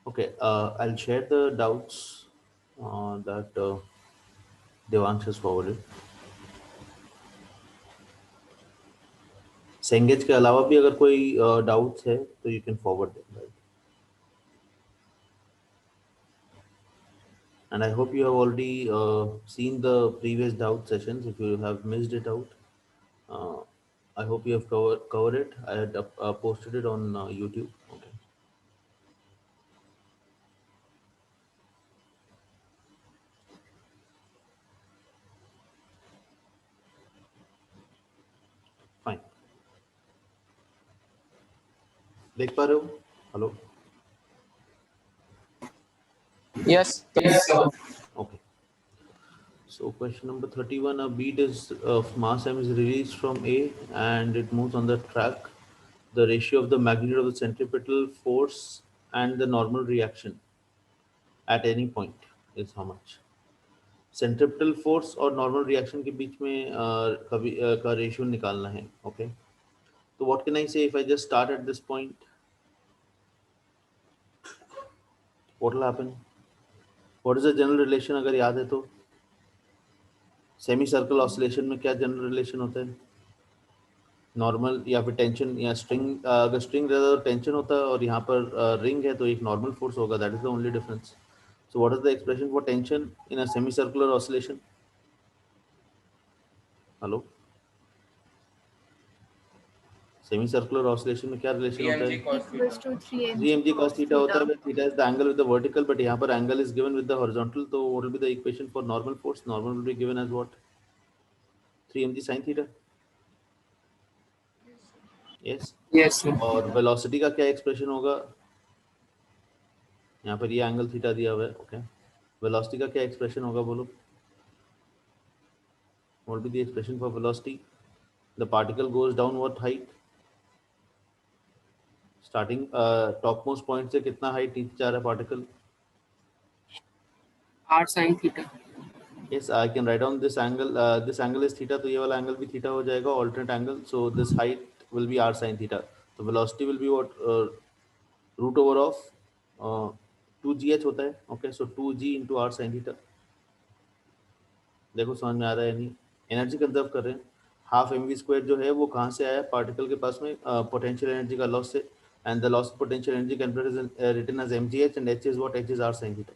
Okay, I'll share the doubts that Devansh has forwarded. Cengage के अलावा भी अगर कोई डाउट्स है तो you can forward them, right? And I hope you have already seen the previous doubt sessions. If you have missed it out, uh, I hope you have covered it. I had posted it on YouTube. Okay, fine. देख पा रहे हो? Hello? Yes. Yes, sir. Okay. So question number 31, a bead is of mass m is released from A and it moves on the track. The ratio of the magnitude of the centripetal force and the normal reaction at any point is how much? Centripetal force और normal reaction के बीच में कभी का ratio निकालना है. Okay, तो what can I से if I just start at this point? What will happen? What is the general relation अगर याद है तो? सेमी सर्कल ऑसिलेशन में क्या जनरल रिलेशन होता है? नॉर्मल या फिर टेंशन या स्ट्रिंग, अगर स्ट्रिंग रहता है तो टेंशन होता है और यहाँ पर रिंग है तो एक नॉर्मल फोर्स होगा. That is the only difference. So what is the expression for tension in a semi circular oscillation? Hello? Semi circular oscillation में क्या रिलेशन होता है? 3 mg cos equals theta. to 3 3 mg mg cos theta होता है, where theta is the angle with the vertical, but यहाँ पर angle is given with the horizontal. तो what will be the equation for normal force? Normal will be given as what? 3 mg sin theta. Yes. Yes, sir. और velocity का क्या expression होगा? यहाँ पर ये angle theta दिया हुआ है. Okay. Velocity का क्या expression होगा बोलो? What will be the expression for velocity? The particle goes down what height? Starting topmost point से कितना height नीचे जा रहा है particle? R sin theta. Yes, I can write down this angle. This angle is theta, तो ये वाला angle भी theta हो जाएगा, alternate angle. So this height will be r sin theta. So velocity will be what? Root over of 2gh होता है. Okay, so 2g into r sin theta. देखो समझ में आ रहा है नहीं? एनर्जी कंजर्व कर रहे हैं. हाफ एम वी स्क्वायर जो है वो कहाँ से आया? पार्टिकल के पास में पोटेंशियल एनर्जी का लॉस से. And the loss of potential energy can be written as mgh and h is what? H is r sin theta.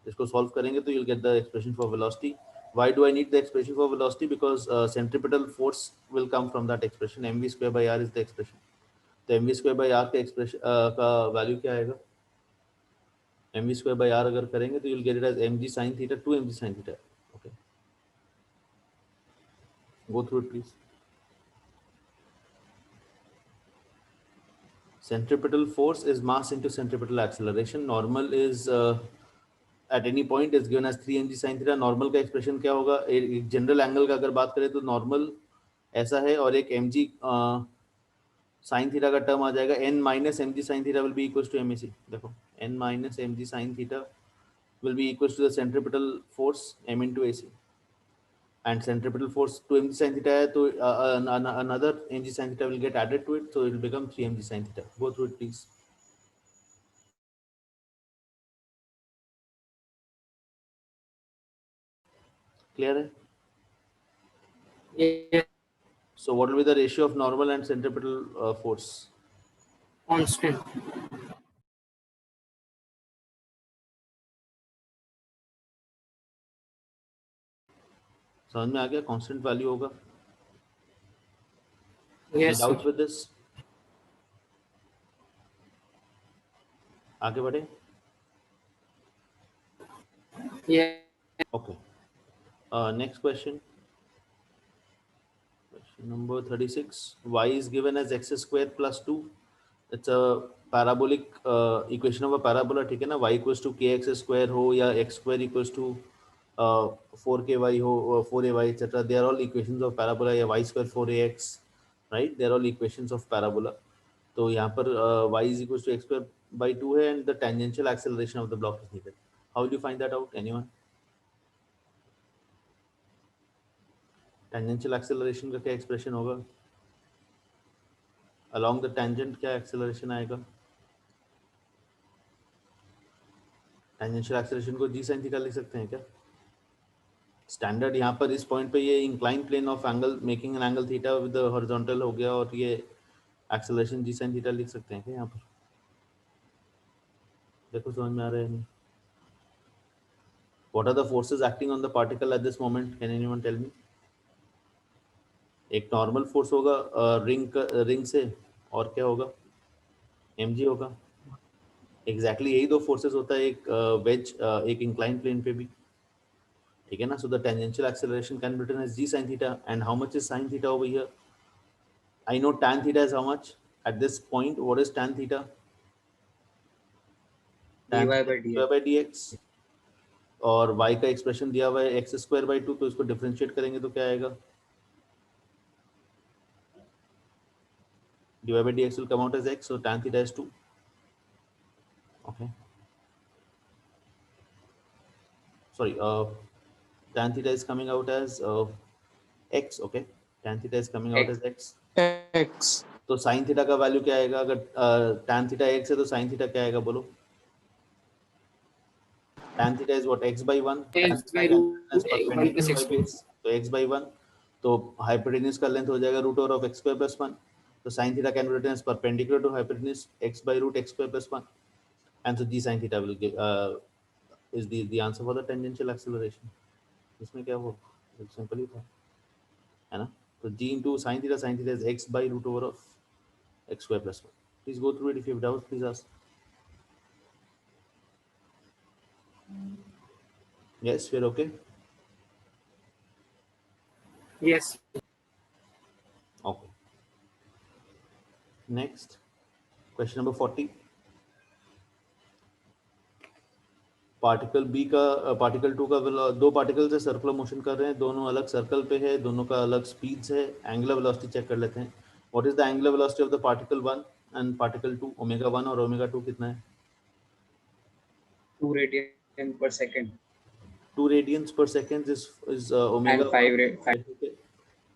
इसको सॉल्व करेंगे तो you'll get the expression for velocity. Why do I need the expression for velocity? Because centripetal force will come from that expression. mv square by r is the expression. तो mv square by r का expression का value क्या आएगा? mv square by r अगर करेंगे तो you'll get it as mg sin theta 2 mg sin theta. Okay, go through it please. Centripetal force is mass into centripetal acceleration. Normal is at any point is given as 3 mg sin theta. Normal का expression क्या होगा? एक general angle का अगर बात करें तो normal ऐसा है और एक mg साइन थीटा का टर्म आ जाएगा. n minus mg sin theta will be equals to mac. देखो n minus mg sin theta will be equals to the centripetal force m into ac. And centripetal force 2 mg sin theta है तो another mg sin theta will get added to it, so it will become 3 mg sin theta. Go through it please. Clear है? Yeah. So what will be the ratio of normal and centripetal force? Constant. समझ में आ गया? Constant value होगा. Yes, sir. Doubts with this? आगे बढ़े. Yeah. Okay. Next question. Question number 36. Y is given as x square plus 2. It's a parabolic equation of a parabola. ठीक है ना? Y equals to kx square हो या x square equals to 4ky हो, 4ay etc. They are all equations of parabola. या y square 4ax, right? They are all equations of parabola. तो यहाँ पर y is equals to x square by 2 है and the tangential acceleration of the block is needed. How will you find that out? Anyone? Tangential acceleration का क्या expression होगा? Along the tangent क्या acceleration आएगा? Tangential acceleration को जी sine theta लिख सकते हैं क्या? स्टैंडर्ड यहाँ पर इस पॉइंट पे ये incline plane of angle making an angle theta with horizontal हो गया और ये एक्सेलरेशन जी साइन थीटा लिख सकते हैं क्या यहाँ पर? देखो समझ में आ रहा है नहीं? What are the forces acting on the particle at this moment? Can anyone tell me? एक नॉर्मल फोर्स होगा रिंग से, और क्या होगा? mg होगा। एग्जैक्टली यही दो फोर्सेस होता है, एक वेज एक इंक्लाइन प्लेन पे भी, ठीक है ना? So the tangential acceleration can be written as g sin theta and how much is sin theta over here? I know tan theta is how much at this point. What is tan theta? tan dy theta by dx by dx और y का expression दिया हुआ है x²/2, तो इसको differentiate करेंगे तो क्या आएगा? dy by dx will come out as x, so tan theta is 2. Okay, sorry, tan theta is coming out as x. Okay, tan theta is coming out x as x. x तो sin theta का value क्या आएगा? अगर tan theta x है तो sin theta क्या आएगा बोलो? tan theta is what? x by 1. Tan X theta by can root be written as 1 plus perpendicular x by square. base, तो x by 1. तो hypotenuse का लेंथ हो जाएगा root over of x square plus 1. तो sin theta can be written as perpendicular to hypotenuse x by root x square plus 1. And so g sin theta will give is the answer for the tangential acceleration. इसमें क्या वो simple ही था, है ना? तो g into sin theta is x by root over of x square plus 1. Please go through it. If you have doubts, please ask. Yes, we're okay. Yes. Okay. Next, question number 40. Particle B का particle 2 का दो particle से circular motion कर रहे हैं, दोनों अलग circle पे है, दोनों का अलग स्पीड्स है. एंगुलर वेलोसिटी चेक कर लेते हैं. What is the angular velocity of the particle 1 and particle 2? Omega 1 और ओमेगा 2 कितना है? 2 radian per second 2 radians per second is omega and 5 1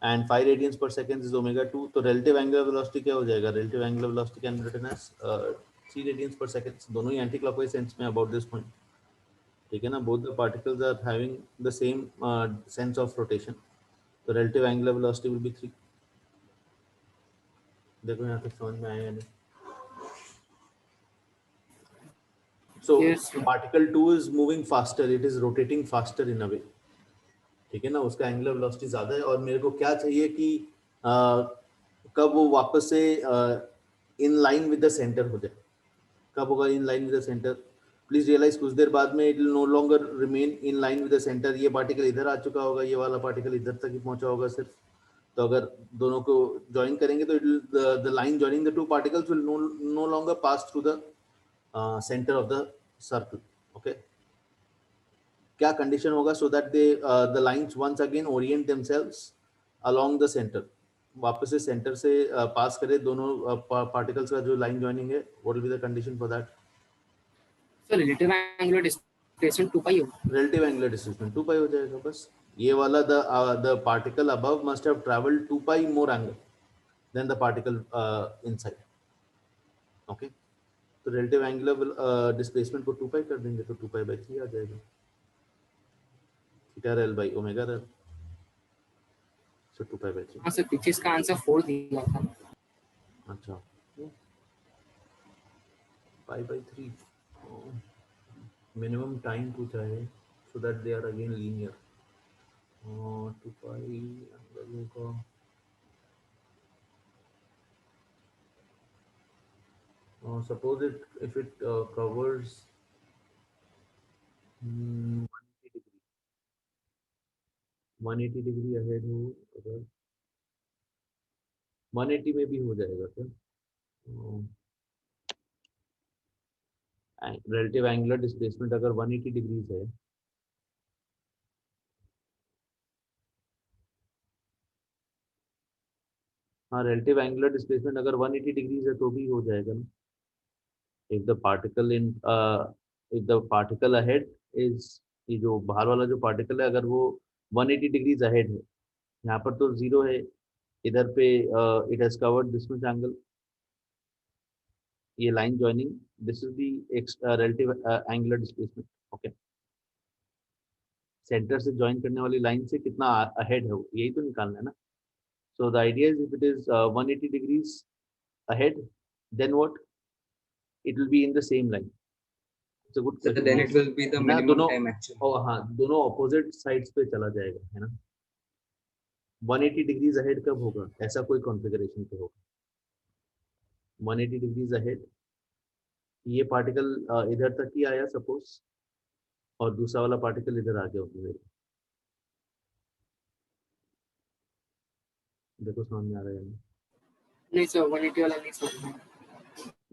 and 5 radians per second is omega 2. तो relative angular velocity क्या हो जाएगा? relative angular velocity can be written as 3 radians per second. दोनों ही anti clockwise sense में about this point, ठीक है ना? both the particles are having the same sense of rotation, तो relative angular velocity will be 3. देखो यहाँ तक समझ में आया या नहीं? So Yes. particle 2 is moving faster, it is rotating faster in a way, ठीक है ना? उसका एंगुलर वेलोसिटी ज्यादा है और मेरे को क्या चाहिए कि कब वो वापस से in line with the centre हो जाए. कब होगा in line with the centre? Please realise कुछ देर बाद में it will no longer remain in line with the centre. ये पार्टिकल इधर आ चुका होगा, ये वाला पार्टिकल इधर तक ही पहुंचा होगा सिर्फ. तो अगर दोनों को ज्वाइन करेंगे तो the line joining the two particles will no longer pass through the centre of the circle. Okay, क्या कंडीशन होगा? So that they the lines once again orient themselves along the centre. वापस से centre से पास करे दोनों particles का जो line joining है. What will be the condition for that? So relative angular displacement 2 pi होगा. relative angular displacement 2 pi हो जाएगा बस. ये वाला the particle above must have traveled 2 pi more angle than the particle inside. Okay, तो relative angular displacement को 2 pi कर देंगे तो 2 pi by 3 आ जाएगा. theta rel by omega rel, so 2 pi by 3. हाँ सर, पीछे इसका आंसर 4 दिया था. अच्छा, pi by 3 minimum time पूछा है, so that they are again linear. 2 pi angle होगा. Suppose if it covers 180 degree, 180 degree ahead हो, अगर 180 में भी हो जाएगा क्या? रिलेटिव एंगुलर डिस्प्लेसमेंट अगर 180 डिग्रीज है, हाँ, रिलेटिव एंगुलर डिस्प्लेसमेंट अगर 180 डिग्रीज है तो भी हो जाएगा ना. If the particle ahead is, ये जो बाहर वाला जो पार्टिकल है अगर वो 180 डिग्रीज अहेड है, यहाँ पर तो जीरो है, इधर पे it has covered this much angle, ये line joining, this is the relative angular displacement. Okay, centre से ज्वाइन करने वाली लाइन से कितना अहेड है वो, यही तो निकालना है ना. So the idea is if it is 180 degrees ahead, then what? It will be in the same line. It's a good So question. then it will be the है ना, minimum दोनों time actually. हाँ दोनों opposite sides पे चला जाएगा, है ना. 180 degrees ahead कब होगा, ऐसा कोई configuration पे होगा. 180 degrees ahead, ये पार्टिकल इधर तक ही आया सपोज, और दूसरा वाला पार्टिकल इधर आ गया होगा. देखो समझ में आ रहा है. नहीं सर 180 वाला नहीं समझ.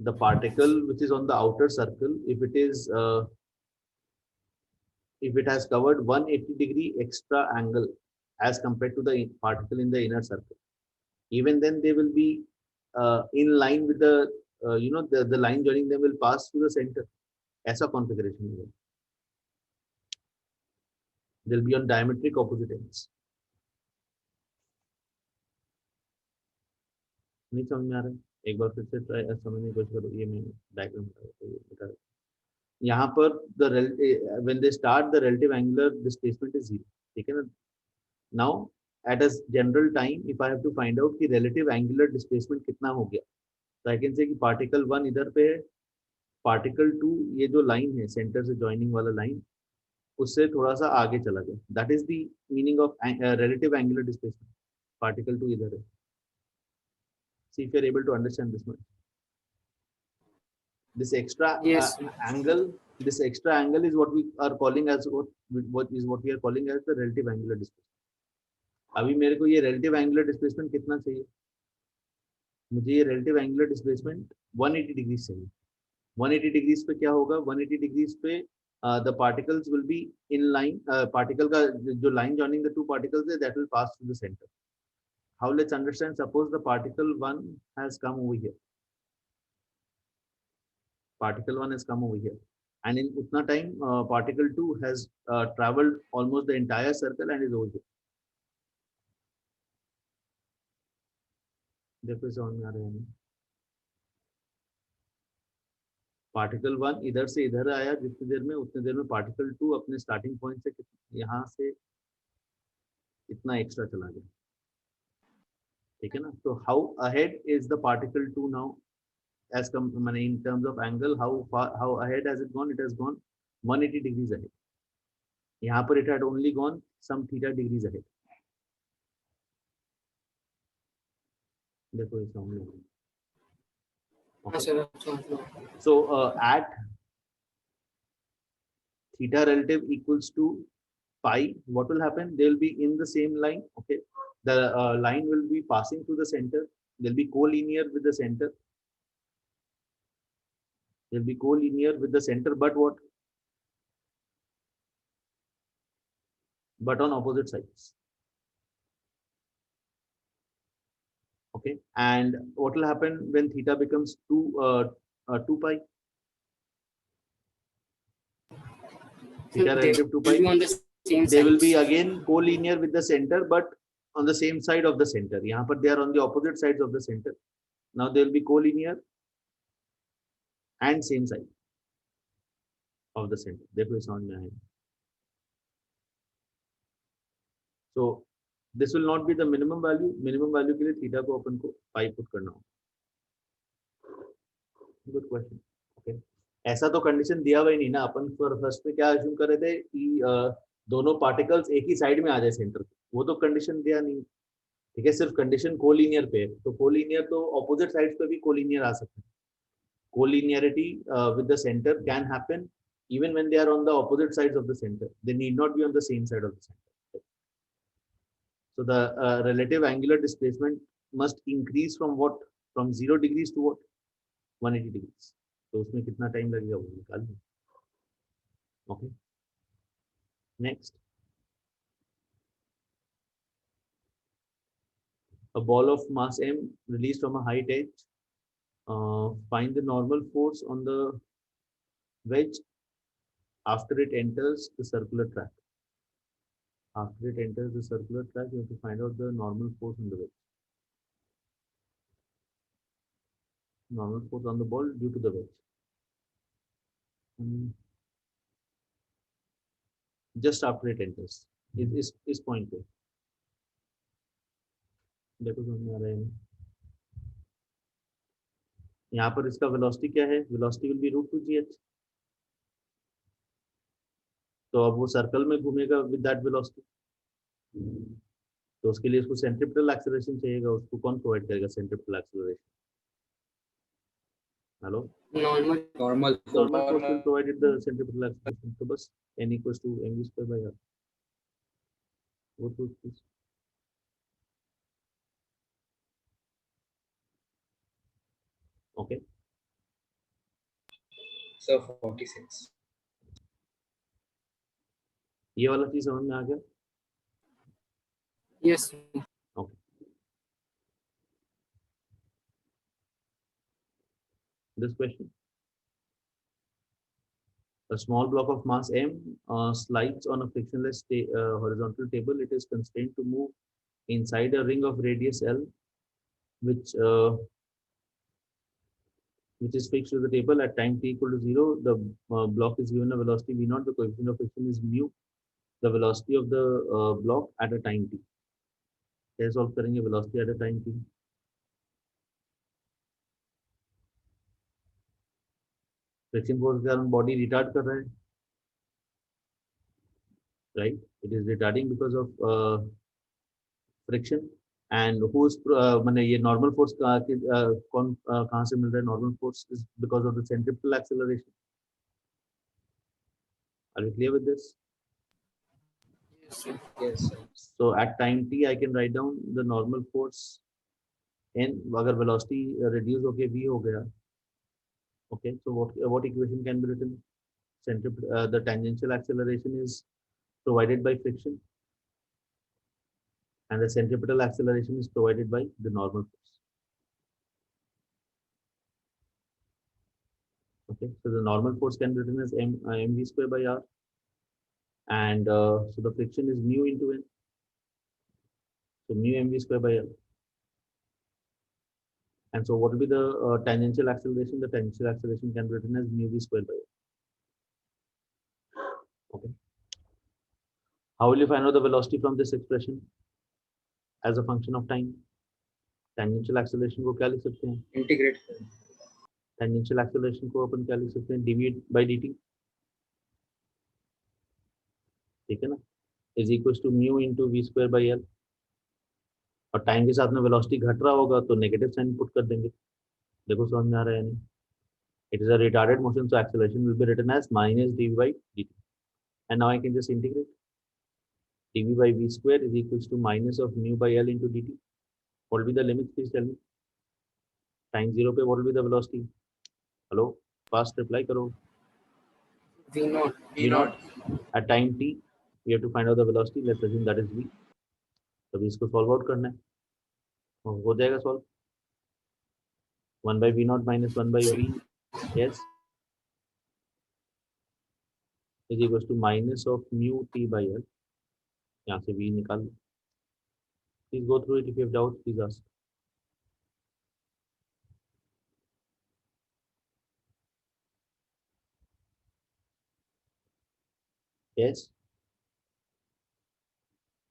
The particle which is on the outer circle, if it has covered 180 degree extra angle as compared to the particle in the inner circle, even then they will be in line with the the line joining them will pass through the center. ऐसा configuration है. They'll be on diametric opposite ends. नहीं समझ में आ रहा है, एक बार फिर से ट्राई समझने की कोशिश करो. ये मैं डायग्राम बता, यहाँ पर the when they start the relative angular displacement is 0. ठीक है ना. Now at a general time if I have to find out कि relative angular displacement कितना हो गया, तो I can say कि particle 1 इधर पे है, particle 2 ये जो line है center से joining वाला line, उससे थोड़ा सा आगे चला गया. That is the meaning of relative angular displacement. Particle 2 इधर है. See if you are able to understand this much. This extra Yes. angle, this extra angle is what we are calling as what we are calling as the relative angular displacement. अभी मेरे को ये relative angular displacement कितना चाहिए, मुझे ये relative angular displacement 180 degree चाहिए. 180 degrees पे क्या होगा, 180 डिग्रीज पे the particles will be in line, particle का जो line joining the two particles है, that will pass through the center. How, let's understand. Suppose the particle 1 has come over here. Particle 1 has come over here, and in utna time particle 2 has traveled almost the entire circle and is over here. देखो समझ में आ रहा है. Particle 1 इधर से इधर आया, जितनी देर में उतनी देर में पार्टिकल 2 अपने स्टार्टिंग पॉइंट से यहाँ से इतना एक्स्ट्रा चला गया. ठीक है ना. तो how ahead is the particle 2 now as in terms of angle, how ahead has it gone? It has gone 180 degrees ahead. यहाँ पर it had only gone some theta degrees ahead. देखो इस सामने. So at theta relative equals to pi, what will happen? They will be in the same line. Okay, the line will be passing through the center. They'll be collinear with the center. They'll be collinear with the center, but what? But on opposite sides. Okay, and what will happen when theta becomes 2 pi? Theta relative 2 pi. They will be again collinear with the center, but on the same side of the center. यहाँ पर they are on the opposite sides of the center. Now they will be collinear and same side of the center. देखो समझ में आएगा. So this will not be the minimum value. Minimum value के लिए theta को अपन को pi put करना होगा. Good question. Okay. ऐसा तो कंडीशन दिया हुआ ही नहीं ना. अपन फर्स्ट में क्या अज्यूम कर रहे थे कि दोनों पार्टिकल्स एक ही साइड में आ जाए सेंटर पे. वो तो कंडीशन दिया नहीं. ठीक है, सिर्फ कंडीशन कोलिनियर पे है. तो कोलिनियर तो ऑपोजिट साइड्स पे भी कोलिनियर आ सकते हैं. Collinearity with the centre can happen even when they are on the opposite sides of the center. They need not be on the same side of the center. So the relative angular displacement must increase from what? From 0 degrees to what? 180 degrees. तो उसमें कितना time लगेगा वो निकाल लो. Okay. Next. A ball of mass m released from a height h. Find the normal force on the wedge after it enters the circular track. After it enters the circular track, you have to find out the normal force on the wedge. normal force on the ball due to the wedge. Just after it enters इस point पे देखो समझ में आ रहा है यहाँ पर इसका वेलोसिटी क्या है वेलोसिटी विल बी √2gh तो अब वो सर्कल में घूमेगा विद दैट वेलोसिटी तो उसके लिए उसको सेंट्रीपिटल एक्सेलरेशन चाहिएगा उसको कौन प्रोवाइड करेगा centripetal acceleration hello normal. Normal normal force. force will provide the centripetal acceleration तो बस n equals to mv square by r वो तो ओके So 46. ये वाला चीज समझ में आ गया Yes. Okay this question a small block of mass m slides on a frictionless horizontal table it is constrained to move inside a ring of radius l which uh, which is fixed to the table at time t equal to 0 the block is given a velocity v naught the coefficient of friction is mu the velocity of the block at a time t कैसे solve करेंगे velocity at a time t friction force के कारण body retard कर रहा है right it is retarding because of friction and whose माने ये normal force कौन कहाँ से मिल रहा है normal force is because of the centripetal acceleration are you clear with this Yes, sir. Yes, sir. so at time t I can write down the normal force n अगर velocity reduce होके v हो गया okay so what equation can be written the tangential acceleration is provided by friction and the centripetal acceleration is provided by the normal force. Okay, so the normal force can be written as mv square by r, and so the friction is mu into n. So mu mv square by l. And so what will be the tangential acceleration? The tangential acceleration can be written as mu v square by l. Okay. How will you find out the velocity from this expression as a function of time? Tangential acceleration को क्या लिख सकते हैं? Integrate. Tangential acceleration को अपन क्या लिख सकते हैं? dv by dt. ठीक है ना? Is equals to mu into v square by l. और टाइम के साथ में वेलोसिटी घट रहा होगा तो नेगेटिव साइन पुट कर देंगे देखो समझ में आ रहा है नहीं it is a retarded motion so acceleration will be written as minus dv by dt and now I can just integrate dv by v square is equals to minus of mu by l into dt what will be the limit please tell me time 0 पे what will be the velocity hello fast reply करो V naught. v naught at time t we have to find out the velocity let's assume that is v तभी इसको solve out करना है हो जाएगा solve 1 by v naught minus 1 by v yes is equals to minus of mu t by l यहाँ से v निकाल please go through it if you have doubts please ask yes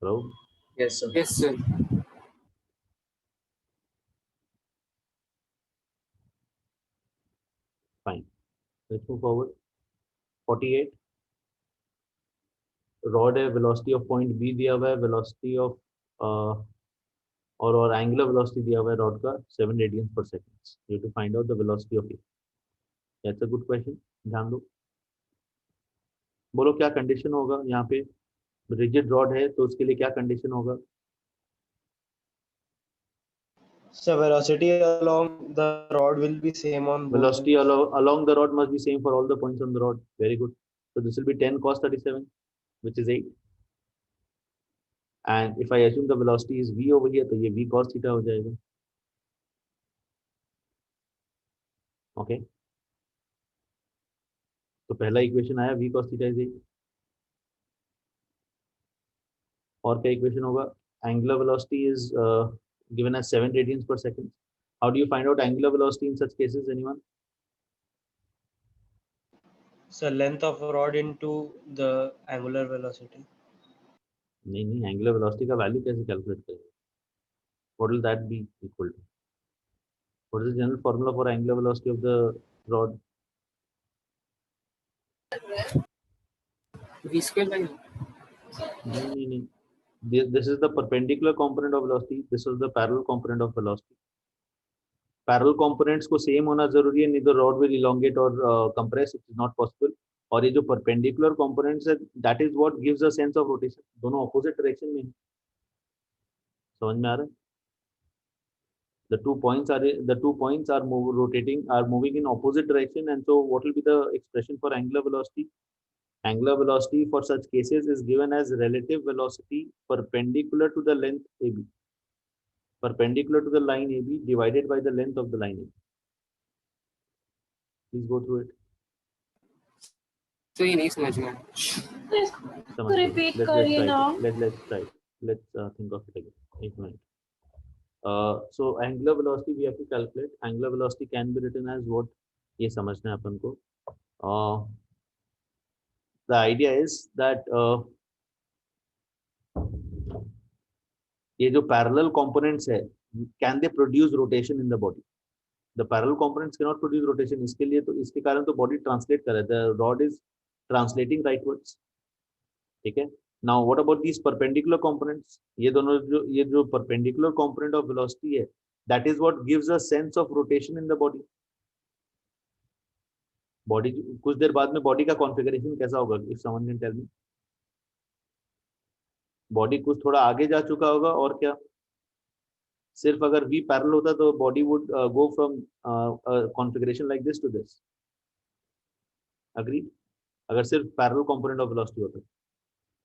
hello Yes, sir. Yes, sir. fine let's move forward 48 rod है velocity of point B दिया हुआ है velocity of और angular velocity दिया हुआ है रॉड का 7 radians per second you to find out the velocity of it that's a good question ध्यान दो बोलो क्या कंडीशन होगा यहाँ पे रिजिड रॉड है तो उसके लिए क्या कंडीशन होगा So velocity along the rod will be same on both. velocity along the rod must be same for all the points on the rod very good so this will be 10 cos 37 which is 8 and if I assume the velocity is v over here तो ये v cos theta हो जाएगा okay तो पहला equation आया v cos theta is 8 और क्या equation होगा angular velocity is given as 7 radians per second How do you find out angular velocity in such cases? Anyone? So length of rod into the angular velocity. नहीं, angular velocity का value कैसे calculate करेंगे? What will that be equal to? What is the general formula for angular velocity of the rod? V square by नहीं. This is the perpendicular component of velocity. This is the parallel component of velocity. Parallel components को same होना जरूरी है, neither rod will elongate or compress. It is not possible. और ये जो perpendicular components है, that is what gives a sense of rotation. दोनों opposite direction में हैं. समझ में आ रहा है? The two points are moving in opposite direction, and so what will be the expression for angular velocity? Angular velocity for such cases is given as relative velocity perpendicular to the length AB, perpendicular to the line AB divided by the length of the line AB. Please go through it. तो ये नहीं समझ में आया. समझ लो. repeat Let's करिए try ना. it. Let's try it. Let's think of it again. एक minute. So angular velocity we have to calculate. Angular velocity can be written as what? ये समझना है अपन को. The idea is that ये जो parallel components है, can they produce rotation in the body? The parallel components cannot produce rotation. इसके लिए तो इसके कारण तो body translate कर रहा है. The rod is translating rightwards. ठीक है. Now what about these perpendicular components? ये जो perpendicular component of velocity है, that is what gives a sense of rotation in the body. Body कुछ देर बाद में बॉडी का कॉन्फ़िगरेशन कैसा होगा? If someone can tell me. Body कुछ थोड़ा आगे जा चुका होगा और क्या? सिर्फ अगर v पैरेलल होता तो body would go from configuration like this to this. Agree? अगर सिर्फ पैरेलल कंपोनेंट ऑफ वेलोसिटी होता.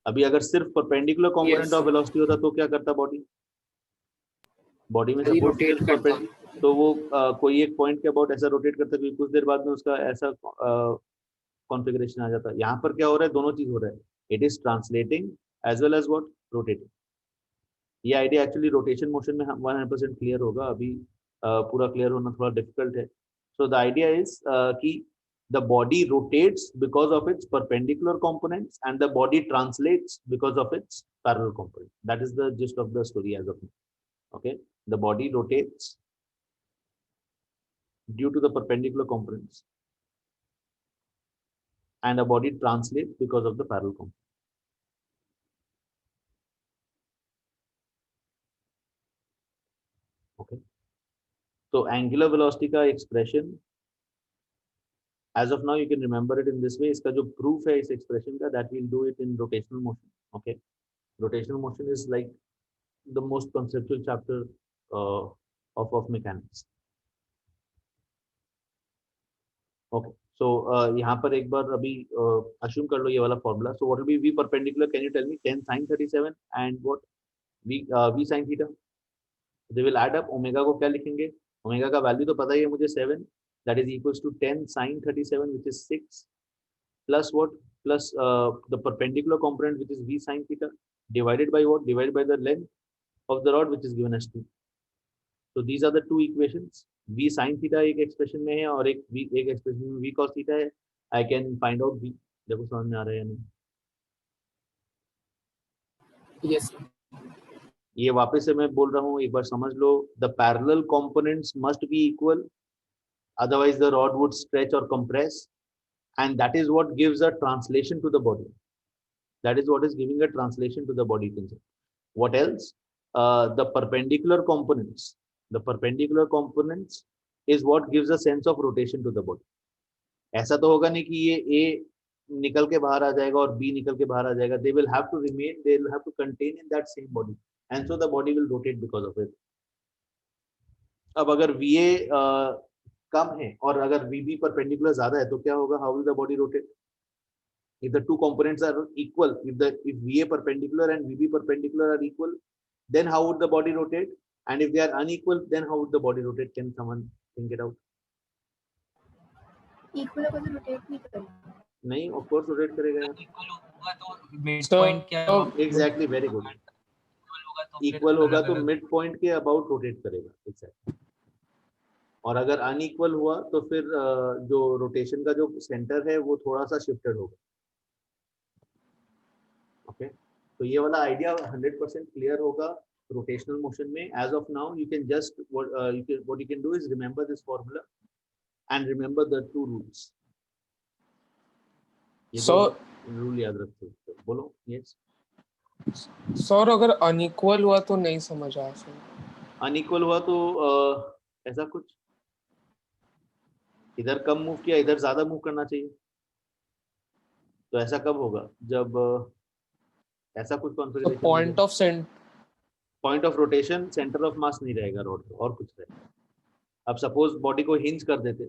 अभी अगर सिर्फ परपेंडिकुलर कंपोनेंट ऑफ वेलोसिटी होता तो क्या करता बॉडी? बॉडी में रोटेट करता. तो वो कोई एक पॉइंट के अबाउट ऐसा रोटेट करता है, कुछ देर बाद में उसका ऐसा कॉन्फ़िगरेशन आ जाता है. यहाँ पर क्या हो रहा है? दोनों चीज हो रहा है. It is translating as well as what? Rotating. ये आइडिया एक्चुअली रोटेशन मोशन में 100% क्लियर होगा. अभी पूरा क्लियर होना थोड़ा डिफिकल्ट है. सो द आइडिया इज कि the body rotates because of its perpendicular components and the body translates because of its parallel components. That is the gist of the story as of now. Okay, the body rotates due to the perpendicular components and a body translates because of the parallel components. Okay, so angular velocity का expression as of now you can remember it in this way. इसका जो proof है इस expression का, that we'll do it in rotational motion. Okay, rotational motion is like the most conceptual chapter of mechanics. Okay, so यहाँ पर एक बार अभी assume कर लो ये वाला formula. So what will be v perpendicular? Can you tell me? 10 sin 37 and what? v sin theta. They will add up. Omega को क्या लिखेंगे? Omega का value तो पता ही है मुझे 7. That is equals to 10 sin 37, which is 6, plus what? Plus the perpendicular component, which is v sin theta, divided by what? Divided by the length of the rod, which is given as 2. So these are the two equations. v sin theta एक expression में है और एक expression में v cos theta है. I can find out v. देखो समझ में आ रहा है या नहीं? Yes. ये वापस से मैं बोल रहा हूँ, एक बार समझ लो. The parallel components must be equal. Otherwise the rod would stretch or compress, and that is what gives a translation to the body. That is what is giving a translation to the body. What else? The perpendicular components is what gives a sense of rotation to the body. ऐसा तो होगा नहीं कि ये A निकल के बाहर आ जाएगा और B निकल के बाहर आ जाएगा. They will have to remain, they will have to contain in that same body, and so the body will rotate because of it. अब अगर VA कम है और अगर VB perpendicular ज्यादा है तो क्या होगा? How will the body rotate? If the two components are equal, if VA perpendicular and VB perpendicular are equal, then how would the body rotate? And if they are unequal, then how would the body rotate? Can someone think it out? Equal होगा तो rotate नहीं करेगा. नहीं, of course rotate करेगा. Equal होगा तो mid point क्या होगा? Exactly, very good. Equal होगा तो मिड पॉइंट के अबाउट रोटेट करेगा. Exactly. और अगर अनइक्वल हुआ तो फिर जो रोटेशन का जो सेंटर है वो थोड़ा सा शिफ्टेड होगा। ओके, तो ये वाला आइडिया 100% क्लियर होगा रोटेशनल मोशन में। As of now you can just what you can do is remember this formula and remember the two rules. ये So रूल याद रखो। बोलो। यस सर अगर अनइक्वल हुआ तो नहीं समझ आया सर। अनइक्वल हुआ तो ऐसा कुछ, इधर कम मूव किया इधर ज्यादा मूव करना चाहिए। तो ऐसा कब होगा जब ऐसा कुछ तो configuration point of rotation centre of मास नहीं रहेगा रॉड पे और कुछ रहेगा। अब सपोज बॉडी को हिंज कर देते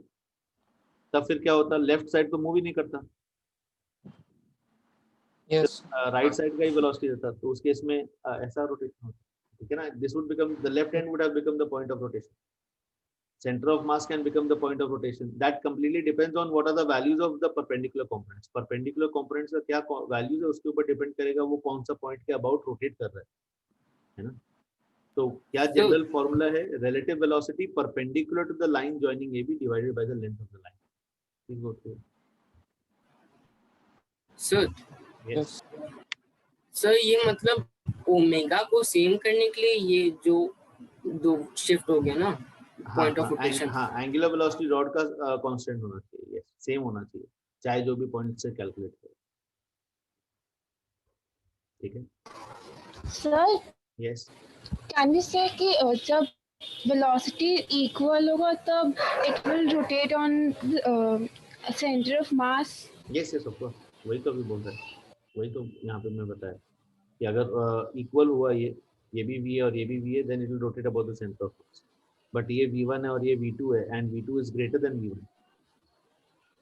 तब फिर क्या होता, लेफ्ट साइड तो मूव ही नहीं करता, यस राइट साइड का ही वेलोसिटी रहता, तो उस केस में ऐसा रोटेशन होता, ठीक है ना। This would become the left hand would have become the point of rotation, center of mass can become the point of rotation. That completely depends on what are the values of the perpendicular components. Perpendicular components का क्या values है उसके ऊपर depend करेगा वो कौन सा point के अबाउट रोटेट कर रहा है ना। तो क्या जनरल फॉर्मूला है, relative velocity perpendicular to the line joining AB divided by the length of the line. Please go through. Sir Yes. Sir ये मतलब ओमेगा को सेम करने के लिए ये जो दो शिफ्ट हो गया ना पॉइंट ऑफ रोटेशन। हाँ, एंगुलर वेलोसिटी रॉड का कांस्टेंट होना चाहिए, यस सेम होना चाहिए चाहे जो भी पॉइंट से कैलकुलेट करें, ठीक है। सर यस कैन वी से कि जब वेलोसिटी इक्वल होगा तब it will rotate on centre of mass. Yes yes of course, वही तो अभी बोल रहा है, वही तो यहाँ पे मैं बताया कि अगर इक्वल हुआ ये भी v है और ये भी v है, then it will rotate about the centre of mass. But ये v1 है और ये v2 है and v2 is greater than v1,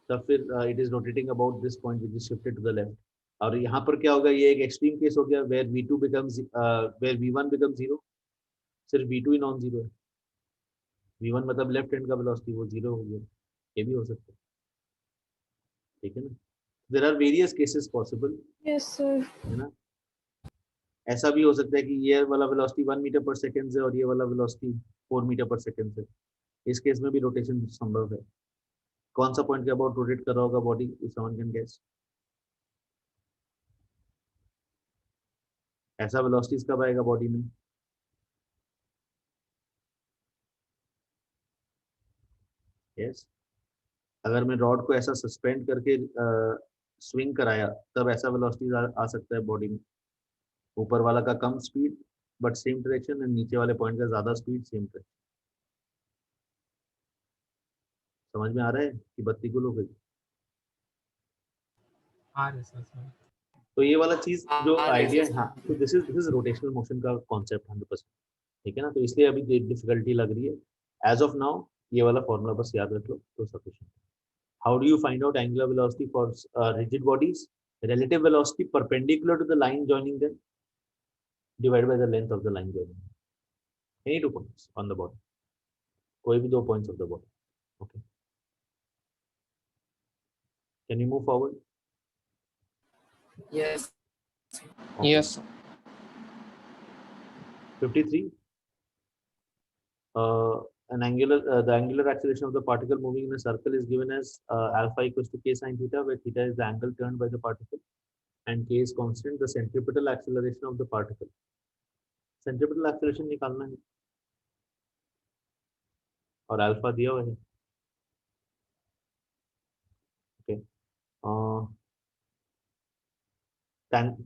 तब फिर it is rotating about this point which is shifted to the left. और यहाँ पर क्या होगा, ये एक एक्सट्रीम केस हो गया where v2 becomes where v1 becomes 0, सिर्फ v2 ही नॉन जीरो है। v1 मतलब लेफ्ट हैंड का वेलोसिटी वो 0 हो गया, ये भी हो सकता है, ठीक है ना। There are various cases possible, yes sir. है ना। ऐसा भी हो सकता है कि ये वाला वेलोसिटी 1 मीटर पर सेकंड है और ये वाला वेलोसिटी 4 मीटर पर सेकंड है, इस केस में भी रोटेशन संभव है। कौन सा पॉइंट के अबाउट रोटेट कर रहा होगा body, if someone can guess. ऐसा वेलोसिटीज कब आएगा बॉडी में, यस अगर मैं रॉड को ऐसा सस्पेंड करके स्विंग कराया तब ऐसा वेलोसिटीज आ सकता है बॉडी में। ऊपर वाला का कम speed but same direction and नीचे वाले पॉइंट का ज्यादा स्पीड सेम डायरेक्शन। समझ में आ रहा है कि बत्ती गुल हो गई। तो ये वाला चीज जो आइडिया है, हाँ, तो दिस इज रोटेशनल मोशन का कॉन्सेप्ट 100%, ठीक है ना। तो इसलिए अभी डिफिकल्टी लग रही है। एज ऑफ नाउ ये वाला फॉर्मूला बस याद रख लो तो sufficient. How do you find out angular velocity for rigid bodies? relative velocity perpendicular to the line joining them divided by the length of the line joining them. Any 2 points on the body, कोई भी 2 points of the body. Okay, can you move forward? Yes Okay. Yes 53. The angular acceleration of the particle moving in a circle is given as alpha equals to k sin theta, where theta is the angle turned by the particle and k is constant, the centripetal acceleration of the particle. Centripetal acceleration निकालना है और alpha दिया हुआ है। Okay,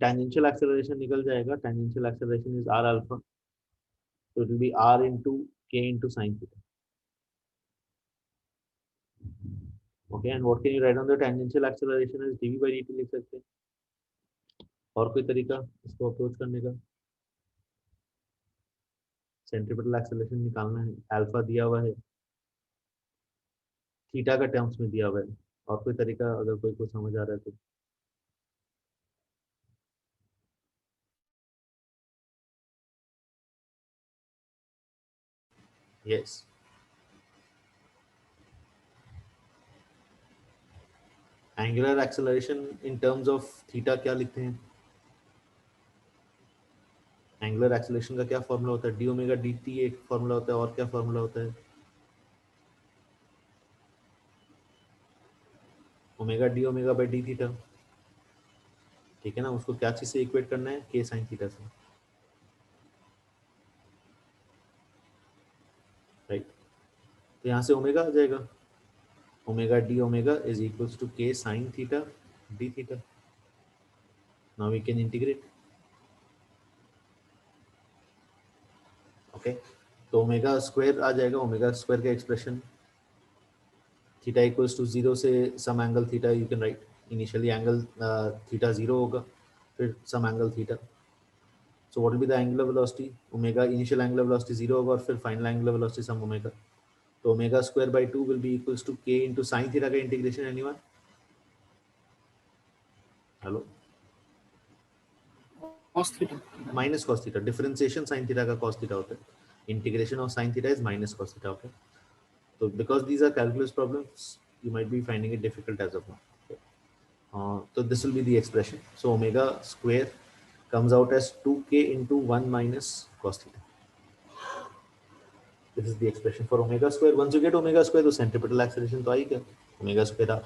tangential acceleration निकल जाएगा, tangential acceleration is r alpha, so it will be r into k into sin theta. Okay, and what can you write on the tangential acceleration as dv by dt लिख सकते हैं। और कोई तरीका इसको approach करने का? सेंट्रिपेटल एक्सेलरेशन निकालना है, अल्फा दिया हुआ है, थीटा का टर्म्स में दिया हुआ है, और कोई तरीका अगर कोई को समझ आ रहा है तो। Yes angular acceleration in terms of theta क्या लिखते हैं? एंगुलर एक्सेलरेशन का क्या फॉर्मूला होता है? डी ओमेगा डी टी एक फॉर्मूला होता है, और क्या फॉर्मूला होता है? Omega D omega by D theta, ठीक है ना। उसको क्या चीज से इक्वेट करना है, के साइन थीटा से, राइट। तो यहाँ से ओमेगा आ जाएगा, omega D omega is equals to के sine theta D theta. Now we can integrate, okay. तो ओमेगा स्क्वायर आ जाएगा, ओमेगा स्क्वायर का एक्सप्रेशन थीटा इक्वल्स टू 0 से some angle theta, you can write initially angle theta 0 होगा, फिर some angle theta. So what will be the angular velocity, omega initial angular velocity 0 होगा और फिर final angular velocity some omega. तो omega square by 2 will be equals to k into sine theta का integration, anyone? Hello, cos theta. Minus cos theta, differentiation sine theta का cos theta होता है, integration of sine theta is minus cos theta, okay. So because these are calculus problems, you might be finding it difficult as of now. Okay. So this will be the expression. So omega square comes out as 2k into 1 minus cos theta. This is the expression for omega square. Once you get omega square, तो centripetal acceleration तो आई क्या, omega square r,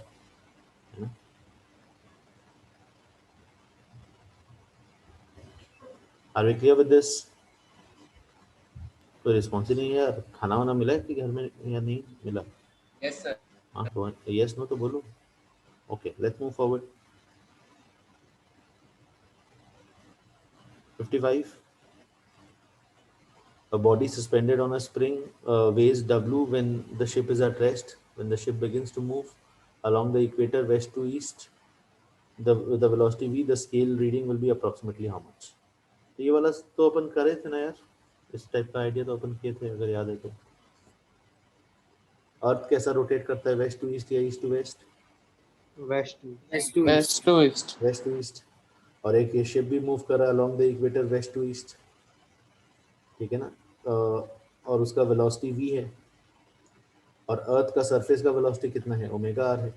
है ना। Are we clear with this? तो response ही नहीं है यार, खाना वाना मिला है कि घर में या नहीं मिला? Yes, sir. हाँ तो यस नो तो बोलो। Okay, let's move forward. 55. A body suspended on a spring weighs W when the ship is at rest. When the ship begins to move along the equator west to east, the velocity v, the scale reading will be approximately how much? तो ये वाला तो अपन करे थे ना यार, इस type का आइडिया तो अपन किए थे अगर याद है तो। अर्थ कैसा रोटेट करता है, वेस्ट टू ईस्ट या east to west? West to S to west to east. West to east. और एक ये शिप भी मूव कर रहा है along the equator west to east, ठीक है ना। और उसका वेलोसिटी v है और अर्थ का सरफेस का वेलोसिटी कितना है, ओमेगा r है,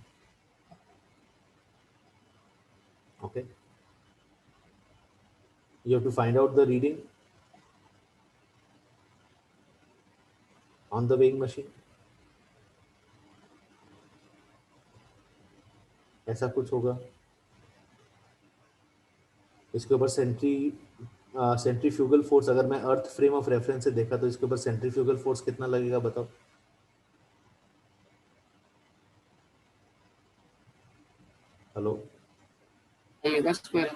okay. You have to find out the reading on the weighing machine. ऐसा कुछ होगा, इसके ऊपर सेंट्रीफ्यूगल फोर्स, अगर मैं अर्थ फ्रेम ऑफ रेफरेंस से देखा तो इसके ऊपर सेंट्रीफ्यूगल फोर्स कितना लगेगा बताओ। Hello, omega square.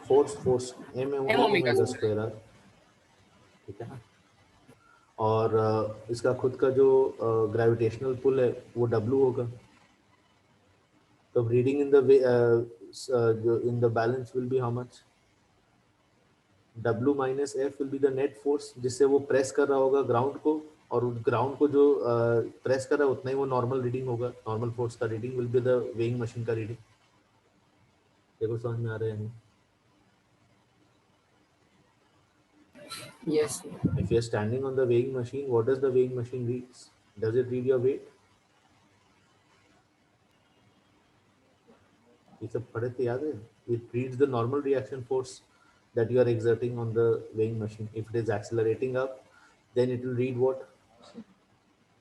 Force M M omega omega square r, ठीक है ना। और इसका खुद का जो ग्रेविटेशनल पुल है वो W होगा। तो reading in the balance will be how much, W minus F will be the net force जिससे वो प्रेस कर रहा होगा ग्राउंड को, और ग्राउंड को जो प्रेस कर रहा है उतना ही वो नॉर्मल रीडिंग होगा, नॉर्मल फोर्स का reading will be the weighing machine का रीडिंग। देखो समझ में आ रहा है नहीं? Yes. If you are standing on the weighing machine, what does the weighing machine reads? Does it read your weight? ये सब पढ़े थे, याद है? It reads the normal reaction force that you are exerting on the weighing machine. If it is accelerating up, then it will read what?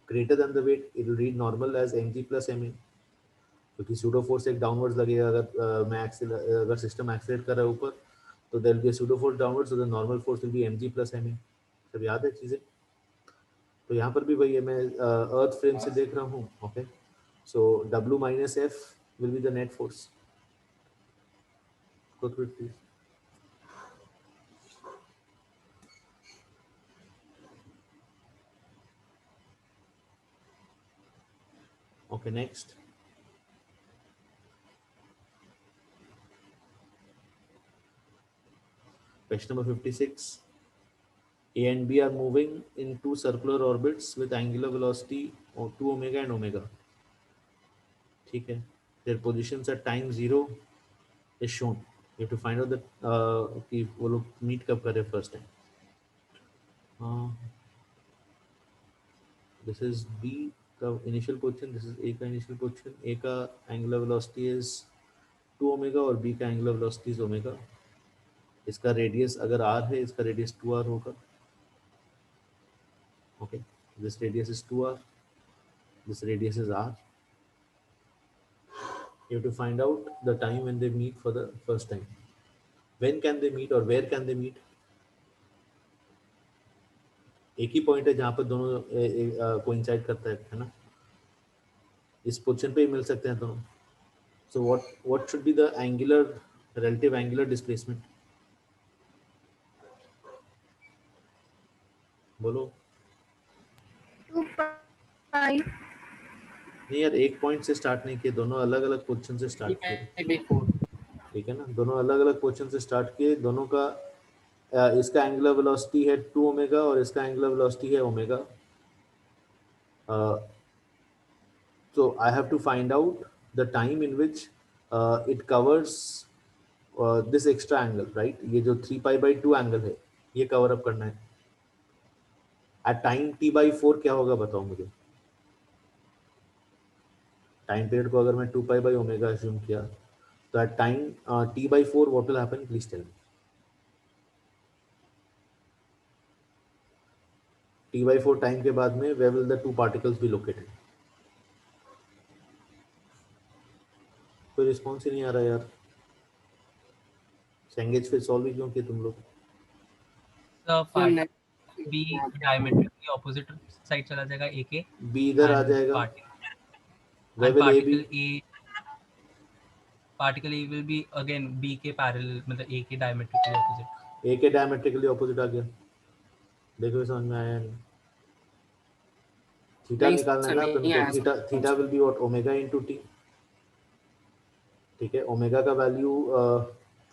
Greater than the weight, it will read normal as mg plus ma. क्योंकि pseudo force एक downwards लगेगा, अगर system accelerate कर रहा है ऊपर तो there will be pseudo force downwards, so the normal force will be mg plus ma। सब याद है चीजें? तो यहाँ पर भी वही है, मैं अर्थ फ्रेम से देख रहा हूँ, okay. So W minus F will be the net force. Go through it, please. Okay, next. Question number 56. A and B are moving in two circular orbits with angular velocity of 2 omega and omega. ठीक है. Their positions at time 0 is shown. You have to find out that कि वो लोग meet कब कर रहे first time. This is B का initial position. This is A का initial position. A का angular velocity is 2 omega और B का angular velocity is omega. इसका रेडियस अगर r है, इसका रेडियस 2r होगा, okay. This radius is 2r, this radius is r, You have to find out the time when they meet for the first time. When can they meet or where can they meet? एक ही point है जहाँ पर दोनों coincide करता है ना, इस position पे ही मिल सकते हैं दोनों. So what should be the relative angular displacement? बोलो. 2 pi नहीं यार, एक पॉइंट से स्टार्ट नहीं किए, दोनों अलग अलग पोजीशन से स्टार्ट किए. 4. ठीक है ना, दोनों अलग अलग पोजीशन से स्टार्ट किए. दोनों का इसका एंगुलर वेलोसिटी है 2 ओमेगा और इसका एंगुलर वेलोसिटी है omega. So I have to find out the time in which it covers this extra angle, right? ये जो 3 pi by 2 एंगल है ये कवर अप करना है. At time t/4 क्या होगा बताओ मुझे. टाइम पीरियड को अगर मैं 2 pi by ओमेगा अज्यूम किया तो at time t/4 what will happen? Please tell me. t/4 time के बाद में where will the two particles be located? कोई रिस्पॉन्स ही नहीं आ रहा यार. सेंगेज फिर सॉल्व ही क्यों किए तुम लोग? बी डायमेट्रिकली ऑपोजिट साइड चला जाएगा ए के. बी इधर आ जाएगा. Where will A be? Particle A will be again B के पैरेलल, मतलब ए के डायमेट्रिकली ऑपोजिट. ए के डायमेट्रिकली ऑपोजिट आ गया. देखो समझ में आया नहीं. थीटा निकालना है ना तुमको. Theta will be what? Omega into T. ठीक है, ओमेगा का value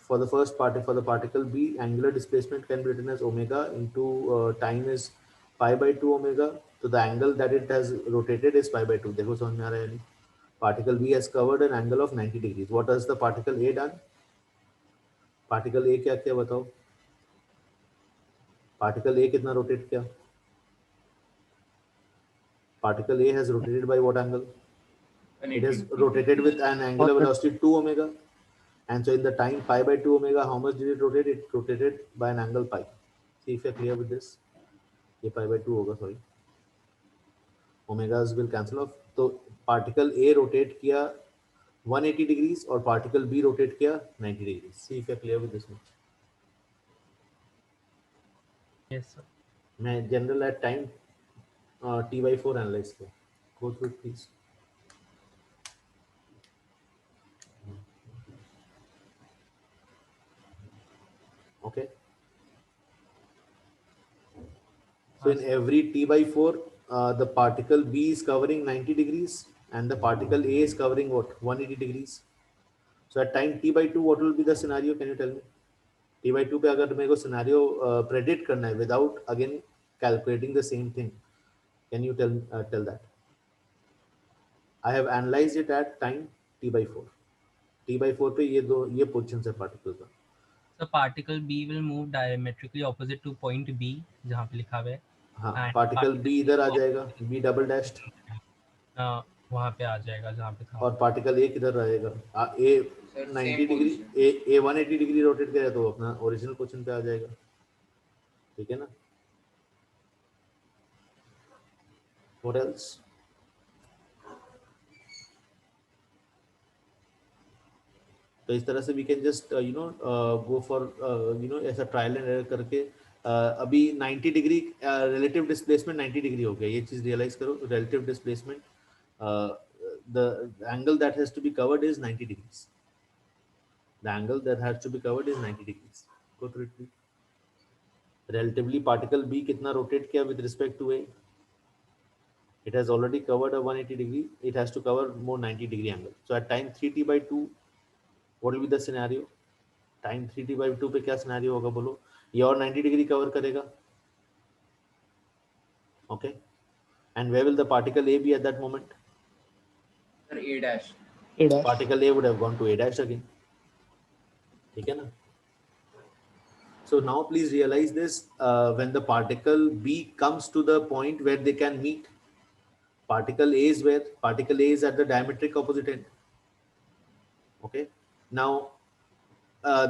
for the first part for the particle B angular displacement can be written as omega into time is pi by 2 omega. तो the angle that it has rotated is pi by 2. देखो समझ में आ रहा है नहीं. Particle B has covered an angle of 90 degrees. What has the particle A done? Particle A क्या किया बताओ? Particle A कितना रोटेट किया? Particle A has rotated by what angle? It has rotated with an angular velocity 2 omega. And so in the time pi by 2 omega, how much did it rotate? It rotated by an angle pi. See if you're clear with this. ये pi by 2 होगा, sorry. Omegas will cancel off. तो particle A rotate किया 180 degrees और particle B rotate किया 90 degrees. See if you are clear with this much. Yes sir. मैं general at time t/4 analyze किया. Go through please. Okay, so in every t/4 the particle B is covering 90 degrees and the particle A is covering what? 180 degrees. So at time t/2 what will be the scenario? Can you tell me? t/2 पे अगर मेरे को scenario predict करना है without again calculating the same thing, can you tell that? I have analyzed it at time t/4. t/4 पे ये positions है particle का. So particle B will move diametrically opposite to point B जहाँ पे लिखा हुआ है. हाँ, पार्टिकल बी इधर आ जाएगा, बी डबल डैश्ड वहाँ पे आ जाएगा जहाँ पे था. और पार्टिकल ए किधर रहेगा? ए 90 डिग्री, ए 180 डिग्री रोटेट करे तो अपना ओरिजिनल पोजीशन पे आ जाएगा. ठीक है ना? What else? तो इस तरह से we can just go for ऐसा ट्रायल एंड एरर करके. अभी 90 डिग्री रिलेटिव डिस्प्लेसमेंट 90 डिग्री हो गया. ये चीज रियलाइज करो. Relative displacement the angle that has to be covered is 90 degrees. The angle that has to be covered is 90 degrees. Go through it. Relatively particle B कितना rotate किया with respect to A? It has already covered a 180 degree. It has to cover more 90 degree angle. So at time 3t/2 what will be the scenario? Time 3t/2 पे क्या scenario होगा बोलो? ये और 90 degree cover करेगा. Okay, and where will the particle A be at that moment? A dash. Particle A would have gone to A dash again. ठीक है ना? So now please realize this. When the particle B comes to the point where they can meet, particle A is where? Particle A is at the diametric opposite end. Okay. Now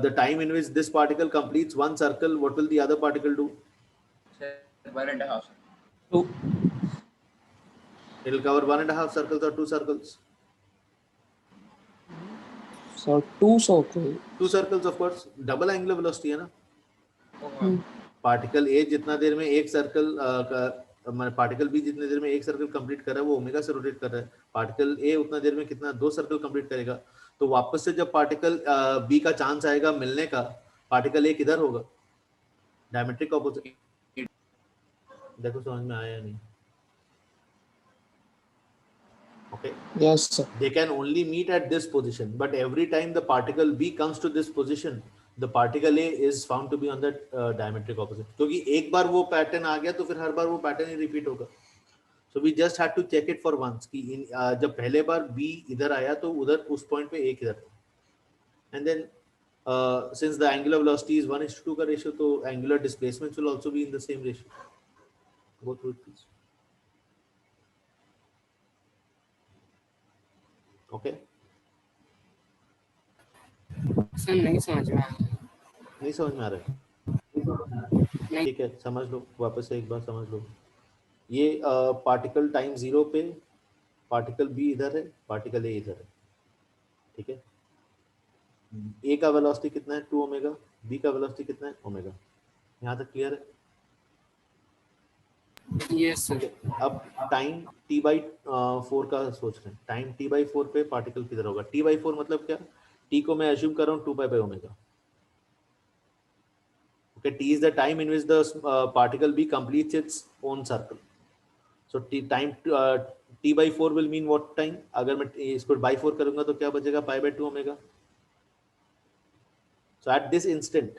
the time in which this particle completes one circle, what will the other particle do? 1.5. 2. It will cover 1.5 circles or 2 circles. So two circle. To circles of course, double angular velocity है ना. Particle A जितना देर में एक circle particle B जितने देर में एक circle complete कर रहा है वो ओमेगा से रोटेट कर रहा है. पार्टिकल ए उतना देर में कितना 2 सर्कल कंप्लीट करेगा. तो वापस से जब पार्टिकल बी का चांस आएगा मिलने का, पार्टिकल ए किधर होगा? Diametric opposite. देखो समझ में आया या नहीं? Okay. Yes, sir. They can only meet at this position, but every time the particle B comes to this position, the particle A is found to be on the diametric opposite. क्योंकि एक बार वो pattern आ गया तो फिर हर बार वो pattern ही repeat होगा. So we just had to check it for once कि जब पहले बार B इधर आया तो उधर उस पॉइंट पे A किधर था. And then since the angular velocity is 1:2 का ratio, तो angular displacements will also be in the same ratio. Go through it please. Okay. Sir नहीं समझ में आया. नहीं समझ में आ रहा है? नहीं. ठीक है, समझ लो वापस से एक बार समझ लो. ये पार्टिकल टाइम 0 पे पार्टिकल बी इधर है, पार्टिकल ए इधर है. ठीक है. ए का वेलोसिटी कितना है? 2 ओमेगा. बी का वेलोसिटी कितना है? ओमेगा. यहाँ तक क्लियर है? Yes sir. अब टाइम t/4 का सोच रहे हैं. टाइम t/4 पे पार्टिकल किधर होगा? t/4 मतलब क्या? t को मैं अज्यूम कर रहा हूँ 2π/ओमेगा. Okay, t is the time in which the particle B completes its own circle. So t/4 will mean what time? अगर मैं इसको by 4 करूंगा तो क्या बचेगा? π/2 omega. So at this instant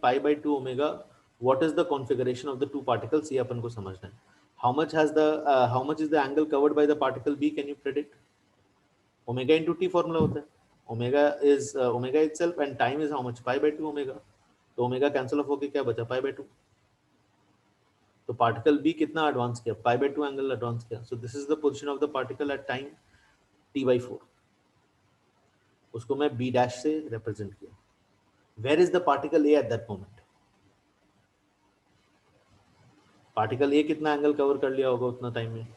π/2 omega, what is the configuration of the two particles? ये अपन को समझना है. How much is the angle covered by the particle B? Can you predict? Omega into t formula होता है. Omega is omega itself and time is how much? π/2 omega. तो omega cancel of होके क्या बचा? π/2. तो पार्टिकल बी कितना advance किया? π/2 angle advance किया. So this is the position of the particle at time t/4. उसको मैं b डैश से रिप्रेजेंट किया. Where is the particle A at that moment? Particle A कितना एंगल कवर कर लिया होगा उतना टाइम में?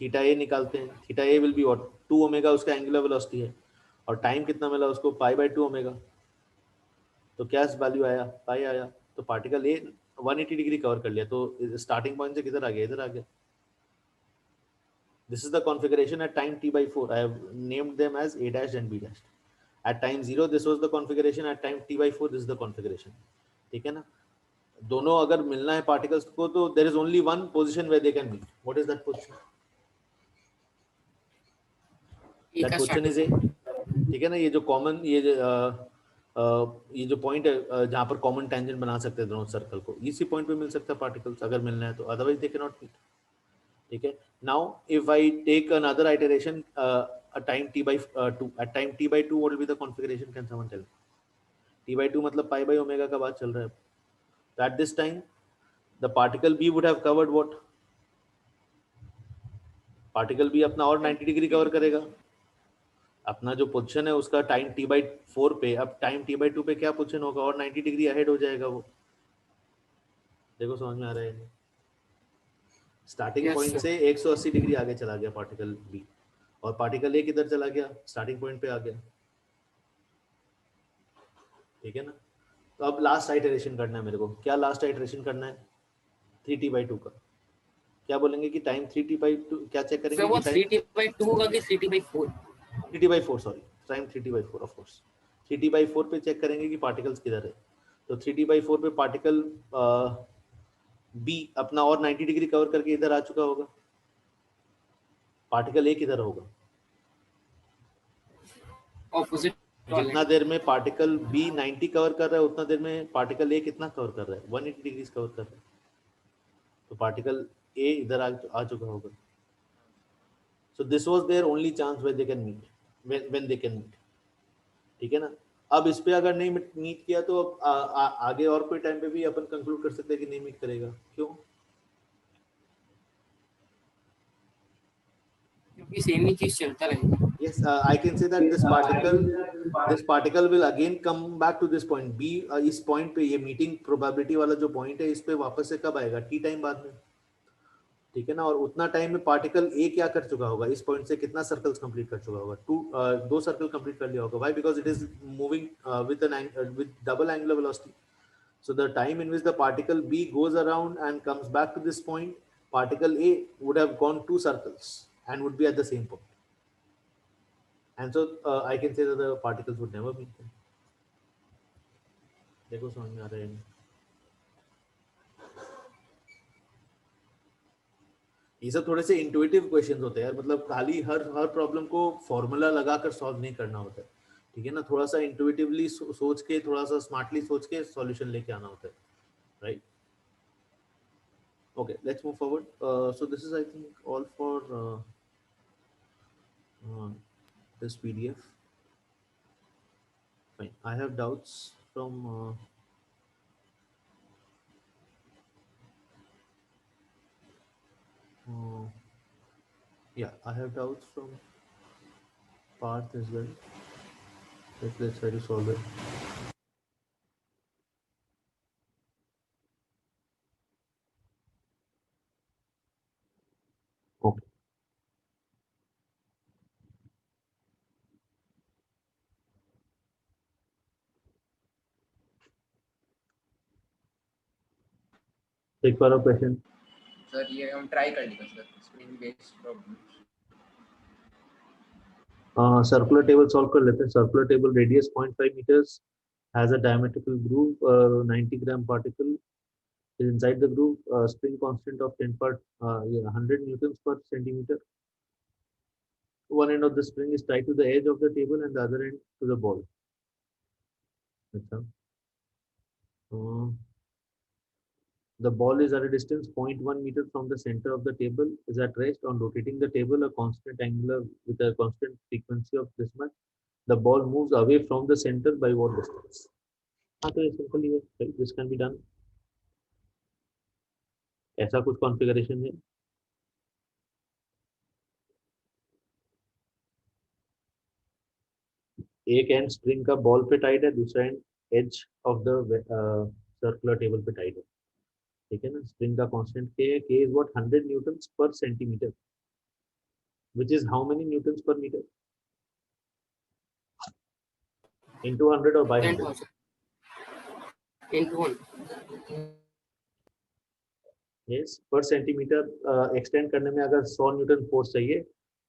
थीटा ए निकालते हैं. Theta A will be what? 2 omega उसका एंगुलर वेलोसिटी है और टाइम कितना मिला उसको? π/2 ओमेगा. तो क्या वैल्यू आया? पाई आया. तो पार्टिकल ए 180 डिग्री कवर कर लिया. तो स्टार्टिंग पॉइंट से किधर आ गया? इधर आ गया. This is the configuration at time t/4. I have named them as a dash and b dash. At time 0 this was the configuration. At time t/4 this is the configuration. ठीक है ना? दोनों अगर मिलना है पार्टिकल्स को तो there is only one position where they can meet. What is that position? That position is A. ठीक है ना? ये जो कॉमन ये जो पॉइंट है जहां पर कॉमन टेंजेंट बना सकते हैं दोनों सर्कल को, इसी पॉइंट पे मिल सकता है पार्टिकल्स अगर मिलना है तो. Otherwise they can not meet. ठीक है. Now if I take another iteration time t/2. At time t/2 what will be the configuration? Can someone tell? t/2 मतलब π/ओमेगा का बात चल रहा है. So at this time, the particle B would have covered what? Particle B अपना और 90 degree cover करेगा. अपना जो पोजीशन है उसका टाइम t/4 पे, अब टाइम t/2 पे क्या पोजीशन होगा? और 90 डिग्री अहेड हो जाएगा वो. देखो समझ में आ रहा है? स्टार्टिंग पॉइंट से 180 डिग्री आगे चला गया पार्टिकल B और पार्टिकल A किधर चला गया? स्टार्टिंग पॉइंट पे आ गया. ठीक है ना? तो अब लास्ट आइटरेशन करना है मेरे को. क्या लास्ट आइटरेशन करना है? 3t/2 का. क्या बोलेंगे कि टाइम 3t/2 क्या चेक करेंगे? सर वो 3t/2 होगा कि 3t/4? 3t/4 sorry. Time 3t/4 of course. 3t/4 पे चेक करेंगे कि पार्टिकल्स किधर है. तो 3t/4 पे पार्टिकल B अपना और 90 डिग्री कवर करके इधर आ चुका होगा. पार्टिकल A किधर होगा? ऑपोजिट. जितना देर में पार्टिकल B 90 कवर कर रहा है उतना देर में पार्टिकल A कितना कवर कर रहा है? 180 डिग्री कवर कर रहा है. तो पार्टिकल A इधर आ चुका होगा. So this was their only chance where they can meet, when they can meet. ठीक है ना? अब इस पे अगर नहीं मीट किया तो आगे और कोई टाइम पे भी अपन कंक्लूड कर सकते हैं कि नहीं मीट करेगा. क्यों? क्योंकि सेम ही चीज चलता रहेगा. Yes, I can say that this particle will again come back to this point B. इस पॉइंट पे ये मीटिंग प्रोबेबिलिटी वाला जो पॉइंट है इस पे वापस से कब आएगा? टी टाइम बाद में. ठीक है ना, और उतना टाइम में पार्टिकल ए क्या कर चुका होगा, इस पॉइंट से कितना सर्कल्स कंप्लीट कर चुका होगा, दो सर्कल कंप्लीट कर लिया होगा. Why? Because it is moving with double angular velocity. So the time in which the particle B goes around and comes back to this point, particle A would have gone 2 circles and would be at the same point. And so I can say that the particles would never meet them. देखो समझ में आ रहा है. ये सब थोड़े से intuitive questions होते हैं यार, मतलब खाली हर प्रॉब्लम को फॉर्मूला लगाकर सॉल्व नहीं करना होता है, ठीक है ना, थोड़ा सा इंट्यूटिवली सोच के, थोड़ा सा स्मार्टली सोच के सॉल्यूशन लेके आना होता है, right. Okay, let's move forward. So this is, I think, all for this PDF. Fine. I have doubts from yeah, I have doubts from Parth as well. Let's try to solve it. Okay. Take for a question. Sir ये हम try कर लेंगे sir, spring based problem. Circular table solve कर लेते हैं. Circular table radius 0.5 meters has a diametrical groove. 90 gram particle is inside the groove. Spring constant of 100 newtons per centimeter. One end of the spring is tied to the edge of the table and the other end to the ball. The ball is at a distance 0.1 meter from the center of the table, is at rest. On rotating the table a constant angular with a constant frequency of this much, the ball moves away from the center by what distance? Simply, right? This can be done. ऐसा कुछ configuration है. एक end spring का ball पे tied है, दूसरा end edge of the circular table पे tied है, ठीक है ना. स्प्रिंग का constant k is what 100 newtons per centimetre, which is how many newtons per metre into 100 or by 100? 10,000 into 1. yes, पर सेंटीमीटर एक्सटेंड करने में अगर 100 न्यूटन फोर्स चाहिए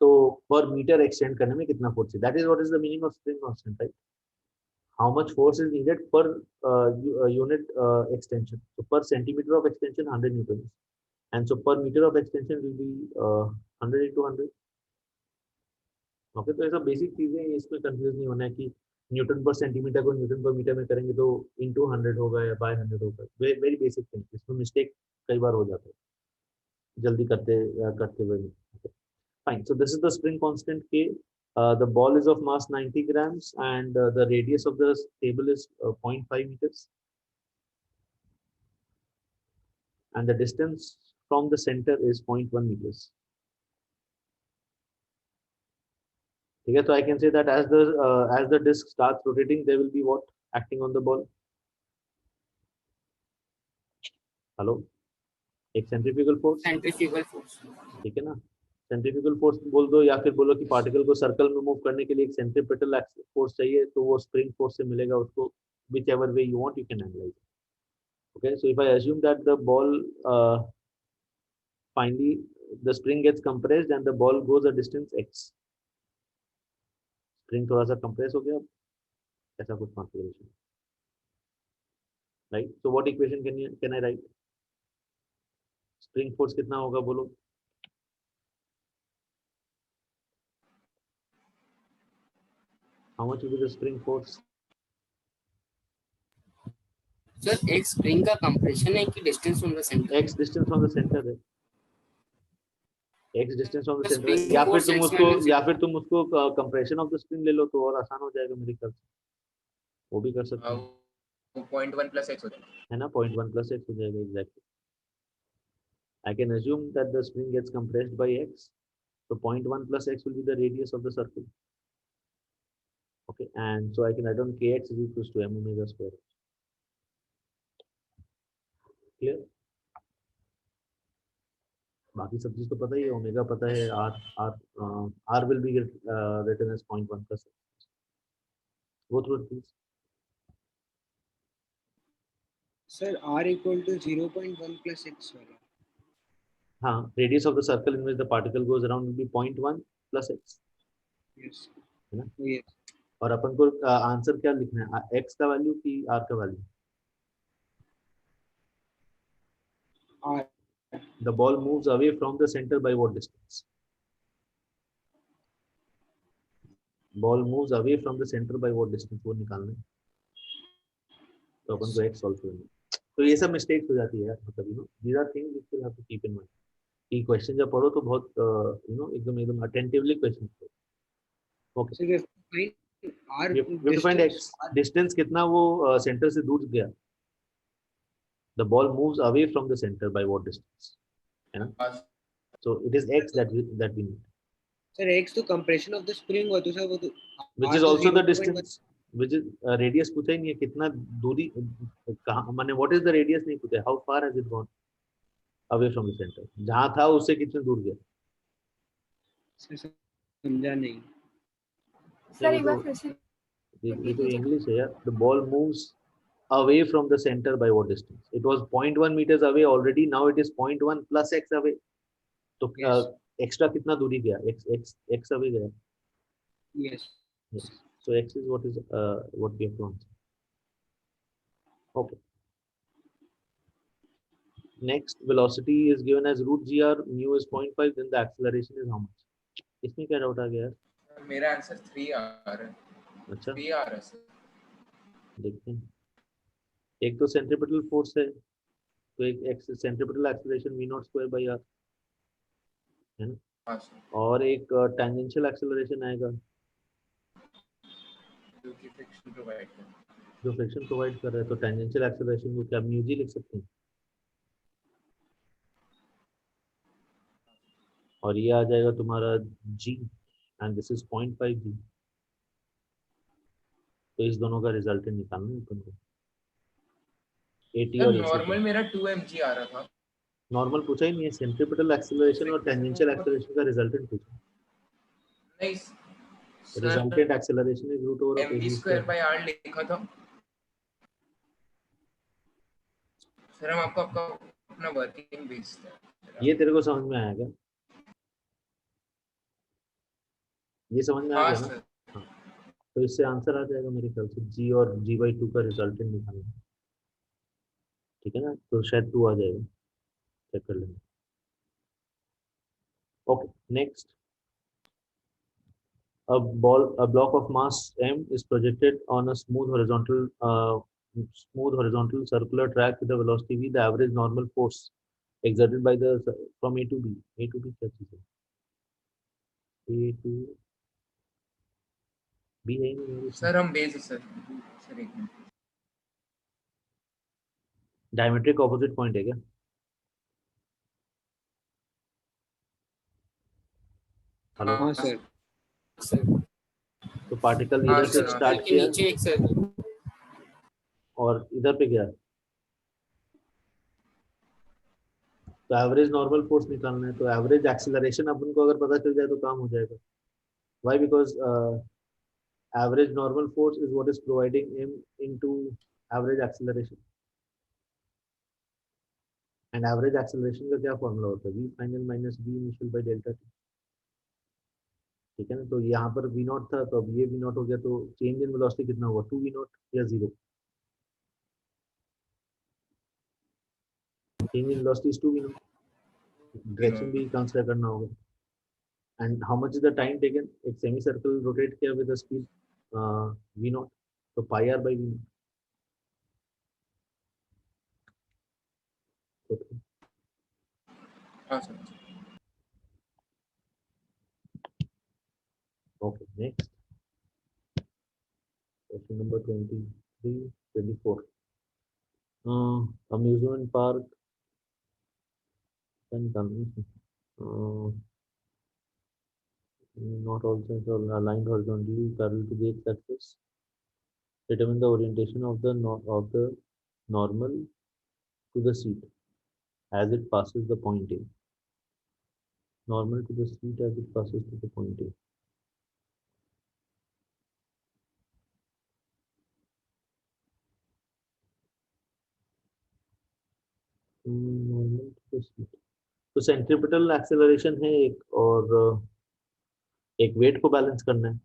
तो पर मीटर एक्सटेंड करने में कितना फोर्स चाहिए? That is what is the meaning of spring constant, right? How much force is needed per unit extension? So per centimeter of extension 100 newtons, and so per meter of extension will be 100 into 100. Okay, तो ऐसा basic चीजें, इसमें confuse नहीं होना है कि Newton पर centimetre को न्यूटन पर मीटर में करेंगे तो इंटू 100 होगा या बाय 100 होगा. वेरी बेसिक थिंग, इसमें मिस्टेक कई बार हो जाता है जल्दी करते हुए. Fine. So this is the spring constant K. The ball is of mass 90 grams and the radius of the table is 0.5 meters. And the distance from the center is 0.1 meters. Okay, so I can say that as the disc starts rotating, there will be what acting on the ball? Hello? एक centrifugal force. Centrifugal force. ठीक है ना. Centrifugal force बोल दो या फिर बोलो कि पार्टिकल को सर्कल में मूव करने के लिए एक सेंट्रीपिटल फोर्स चाहिए, तो वो स्प्रिंग फोर्स से मिलेगा उसको. whichever way you want you can analyze it. Okay, so if I assume that the ball finally the spring gets compressed and the ball goes a distance x, spring थोड़ा सा compress हो गया, ऐसा कुछ configuration, right. So what equation can I right? Spring force कितना होगा बोलो? How much will be the spring force? Sir, x spring का compression है कि distance from the center? X distance from the center है. X distance from the center. Spring या फिर force तुम उसको compression of the spring ले लो तो और आसान हो जाएगा मेरे ख्याल से. वो भी कर सकते हैं. 0.1 plus x हो जाएगा, है ना, 0.1 plus x हो जाएगा. Exactly. I can assume that the spring gets compressed by x. So 0.1 plus x will be the radius of the circle. Okay, and so I can write down kx is equals to m omega square. Clear? बाकी सब चीज तो पता ही है, omega पता है, r will be written as 0.1 plus x. Go through it please. Sir, r equal to 0.1 plus x वाला. हाँ, radius of the circle in which the particle goes around will be 0.1 plus x. Yes. है ना? Yes. और अपन को answer क्या लिखना है, x का वैल्यू कि r का value? R. The ball moves away from the center by what distance? Ball moves away from the center by what distance, वो निकालना है. तो अपन को x सॉल्व करना है. तो ये सब मिस्टेक्स हो जाती है यार, मतलब these are things which you have to keep in mind. ये क्वेश्चन जब पढ़ो तो बहुत एकदम अटेंटिवली क्वेश्चन पढ़ो. Okay, So we have to find r we have to find x distance कितना वो सेंटर से दूर गया. The ball moves away from the center by what distance, है ना? So it is x that we need. Sir, x तो compression of the spring होता है, वो तो Which r is तो also the 0.1. distance, which is radius पूछा ही नहीं है, कितना दूरी कहाँ, माने what is the radius नहीं पूछा है, how far has it gone away from the center, जहाँ था उससे कितने दूर गया. समझा नहीं. सर एक बार फिर से ये तो इंग्लिश है यार. The ball moves away from the center by what distance? It was 0.1 meters away already, now it is 0.1 plus x away. तो extra कितना दूरी गया, x away गया. Yes. Yes. So x is what we have to answer. Okay. Next, velocity is given as root gr, mu is 0.5, then the acceleration is how much? इसमें क्या doubt आ गया? मेरा answer 3 आ रहा है. अच्छा, 3 आ रहा है सर. देखते हैं. एक तो सेंट्रीपिटल फोर्स है, तो एक centripetal acceleration v0 square by r है ना, हाँ सर, और एक टेंजेंशियल एक्सेलरेशन आएगा जो कि फ्रिक्शन प्रोवाइड कर. जो फ्रिक्शन प्रोवाइड कर रहा है. तो टेंजेंशियल एक्सेलरेशन को क्या म्यू जी लिख सकते हैं, और ये आ जाएगा तुम्हारा g and this is 0.5 g. तो इस दोनों का रिजल्टेंट निकालना है अपन को. 80 और 80 नॉर्मल मेरा 2 mg आ रहा था. नॉर्मल पूछा ही नहीं है, सेंट्रीपिटल एक्सेलरेशन और टेंजेंशियल एक्सेलरेशन का रिजल्टेंट पूछा. नहीं resultant acceleration is root over mv square by r लिखा था सर. हम आपको आपका अपना वर्किंग भेजते हैं. ये तेरे को समझ में आएगा, ये समझ में आ हाँ गया ना? सर. हाँ. तो इससे आंसर आ जाएगा मेरे ख्याल से, g और g/2 का रिजल्टेंट निकालना है. ठीक है ना, तो शायद 2 आ जाएगा, चेक कर लेंगे. Okay, next. A block of mass m is projected on a smooth horizontal circular track with a velocity v. The average normal force exerted by the from A to B. A to B क्या चीज़ है? A to B है ही नहीं यार. Sir हम भेज sir. Sir एक minute. Diametric opposite point है क्या? हेलो. हाँ सर. तो पार्टिकल हाँ इधर से सर, स्टार्ट के किया नीचे एक सर. और इधर पे गया, तो एवरेज नॉर्मल फोर्स निकालना है. तो एवरेज एक्सेलरेशन अपन को अगर पता चल जाए तो काम हो जाएगा. Why? Because average normal force is what is providing m into average acceleration. And average acceleration का क्या फॉर्मूला होता है? v final minus v initial by delta t. ठीक है ना, तो यहाँ पर v0 था, तो अब ये v0 हो गया, तो चेंज इन वेलोसिटी कितना होगा, 2v0 या 0? Change in velocity is 2v0. Direction भी कंसीडर करना होगा. And how much is the time taken? एक सेमी सर्कल रोटेट किया विद द स्पीड v0, तो पाई r बाई v0. हाँ sir. Okay, next. Question number 23, 24. Amusement park. Not also aligned horizontally parallel to the x-axis. Determine the orientation of the normal to the seat as it passes the point A. normal to the seat as it passes to the point A. Normal to the seat. तो centripetal acceleration है एक, और एक wait को balance करना है.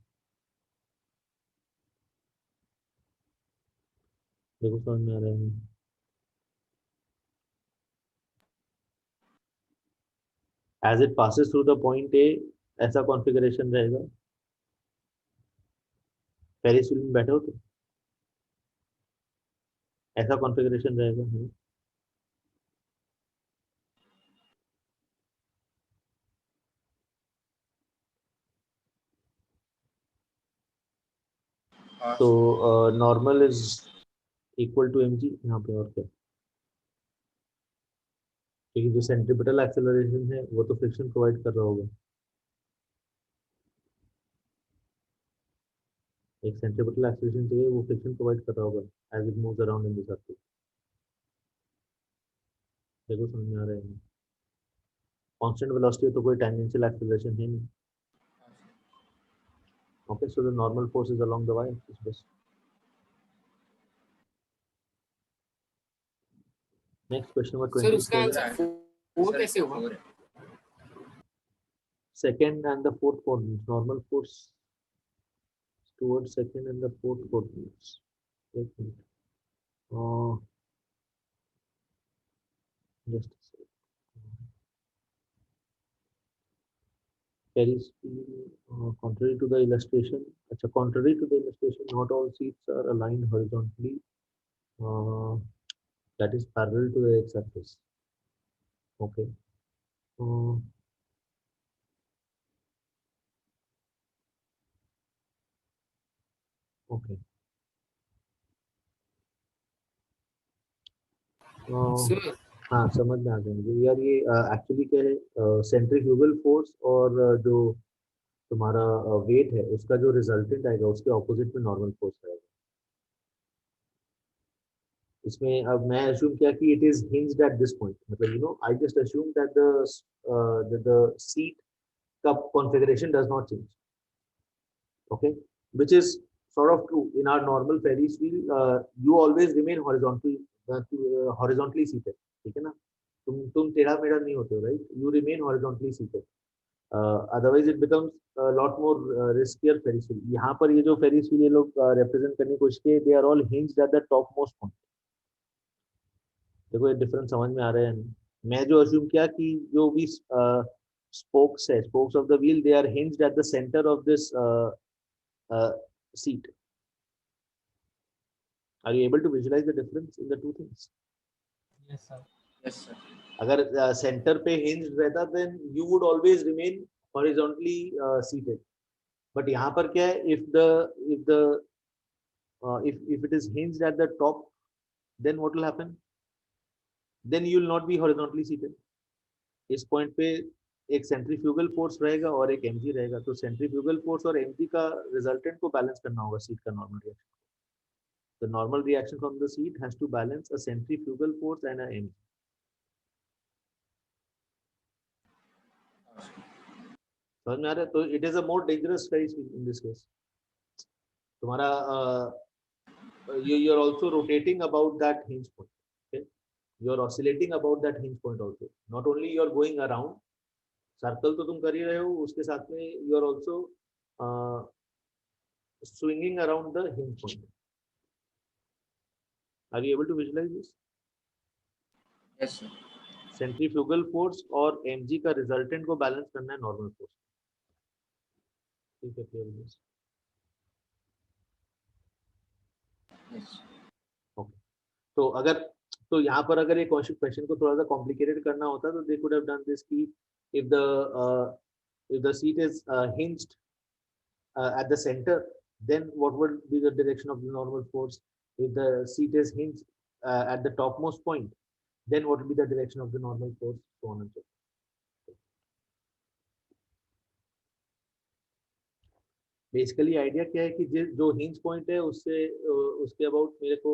देखो समझ में आ रहा है. As it passes through the point A, ऐसा कॉन्फ़िगरेशन रहेगा. पेरिस व्हील में बैठे हो तो ऐसा कॉन्फ़िगरेशन रहेगा. तो normal is equal to mg यहाँ पे, और क्या, क्योंकि जो सेंट्रीपिटल एक्सेलरेशन है वो तो फ्रिक्शन प्रोवाइड कर रहा होगा. एक सेंट्रीपिटल एक्सेलरेशन चाहिए, वो फ्रिक्शन प्रोवाइड कर रहा होगा as it moves around in the circle. देखो समझ में आ रहा है. कांस्टेंट वेलोसिटी है तो कोई टेंजेंशियल एक्सेलरेशन है नहीं. Okay, so the normal force is along the y axis बस. नेक्स्ट क्वेश्चन नंबर सर उसका 27. आंसर 4 कैसे हुआ? Second and the fourth coordinates, normal force towards second and the fourth coordinates. Just a second. Paris wheel, contrary to the illustration. Contrary to the illustration, not all seats are aligned horizontally. That is parallel to the x-axis. Okay. Okay. Sir हाँ, समझ में आ गया मुझे यार. ये actually क्या है, centrifugal force और जो तुम्हारा वेट है उसका जो रिजल्टेंट आएगा उसके ऑपोजिट में नॉर्मल फोर्स रहेगा. इसमें अब मैं अज्यूम किया कि it is hinged at this point, मतलब you know I just assume that the seat का configuration does not change. Okay, which is sort of true in our normal Ferris wheel. You always remain horizontally seated. ठीक है ना, तुम टेढ़ा मेढ़ा नहीं होते हो, right. You remain horizontally seated. Otherwise it becomes lot more riskier Ferris wheel. यहाँ पर ये जो फेरिस व्हील ये लोग रिप्रेजेंट करने की कोशिश किए, they are all hinged at the top most point. देखो ये डिफरेंस समझ में आ रहा है. मैं जो अज्यूम किया कि जो भी स्पोक्स है, spokes of the wheel, they are hinged at the centre of this seat. Are you able to visualise the difference in the two things? Yes, sir. Yes, sir. अगर सेंटर पे hinged रहता then you would always remain horizontally seated. But यहाँ पर क्या है, if it is hinged at the top, then what will happen? Then you will not be horizontally seated. इस point पे एक सेंट्रीफ्यूगल फोर्स रहेगा और एक mg रहेगा. तो सेंट्रीफ्यूगल फोर्स और mg का रिजल्टेंट को बैलेंस करना होगा सीट का normal reaction. The normal reaction from the seat has to balance a centrifugal force and a mg. समझ में आ रहा है? तो it is a more dangerous Ferris wheel in this case. तुम्हारा you are also rotating about that hinge point. Okay, you are oscillating about that hinge point also. Not only you are going around circle तो तुम कर ही रहे हो, उसके साथ में you are also swinging around the hinge point. Are you able to visualize this? Yes, sir. Centrifugal force और mg का रिजल्टेंट को बैलेंस करना है नॉर्मल फोर्स. ठीक है, क्लियर. Yes. ओके, तो अगर तो यहाँ पर अगर ये क्वेश्चन को थोड़ा सा कॉम्प्लिकेटेड करना होता तो they could have done this कि if the seat is hinged at the center, then what would be the direction of the normal force? If the seat is hinged at the topmost point, then what will be the direction of the normal force? So on and so forth. Basically idea क्या है कि जो hinge point है उससे उसके about मेरे को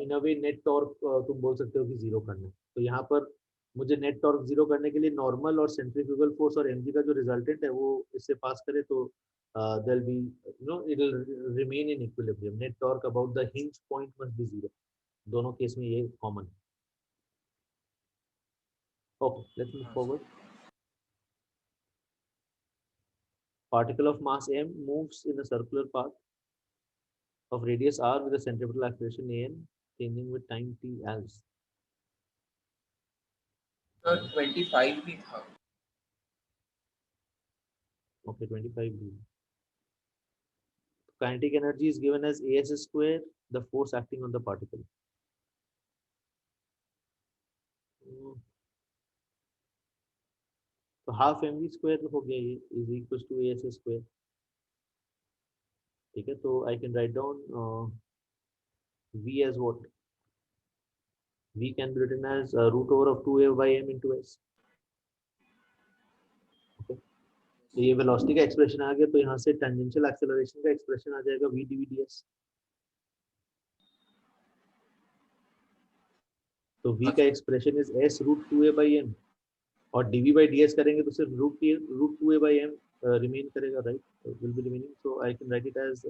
इन अ वे net torque तुम बोल सकते हो कि जीरो करना है. तो यहाँ पर मुझे नेट टॉर्क जीरो करने के लिए नॉर्मल और सेंट्रीफ्यूगल फोर्स और mg का जो रिजल्टेंट है वो इससे पास करे तो there be it will remain in equilibrium. Net torque about the hinge point must be zero. दोनों केस में ये कॉमन है. Okay, let's move forward. Particle of mass m moves in a circular path of radius r with a centripetal acceleration an changing with time t as. तो 25 भी था. Okay, 25 b. Kinetic energy is given as as square, the force acting on the particle. तो half mv square हो गया, ये is equal to as square. ठीक है, तो I can write down v as what? v can be written as root over of 2a by m into s. Okay, तो ये velocity का एक्सप्रेशन आ गया, तो यहाँ से टेंजेंशियल एक्सेलरेशन का एक्सप्रेशन आ जाएगा v dv ds. तो v का expression is s root 2a by m, और dv by ds करेंगे तो सिर्फ root 2a by m remain करेगा, right? Will be remaining. So I can write it as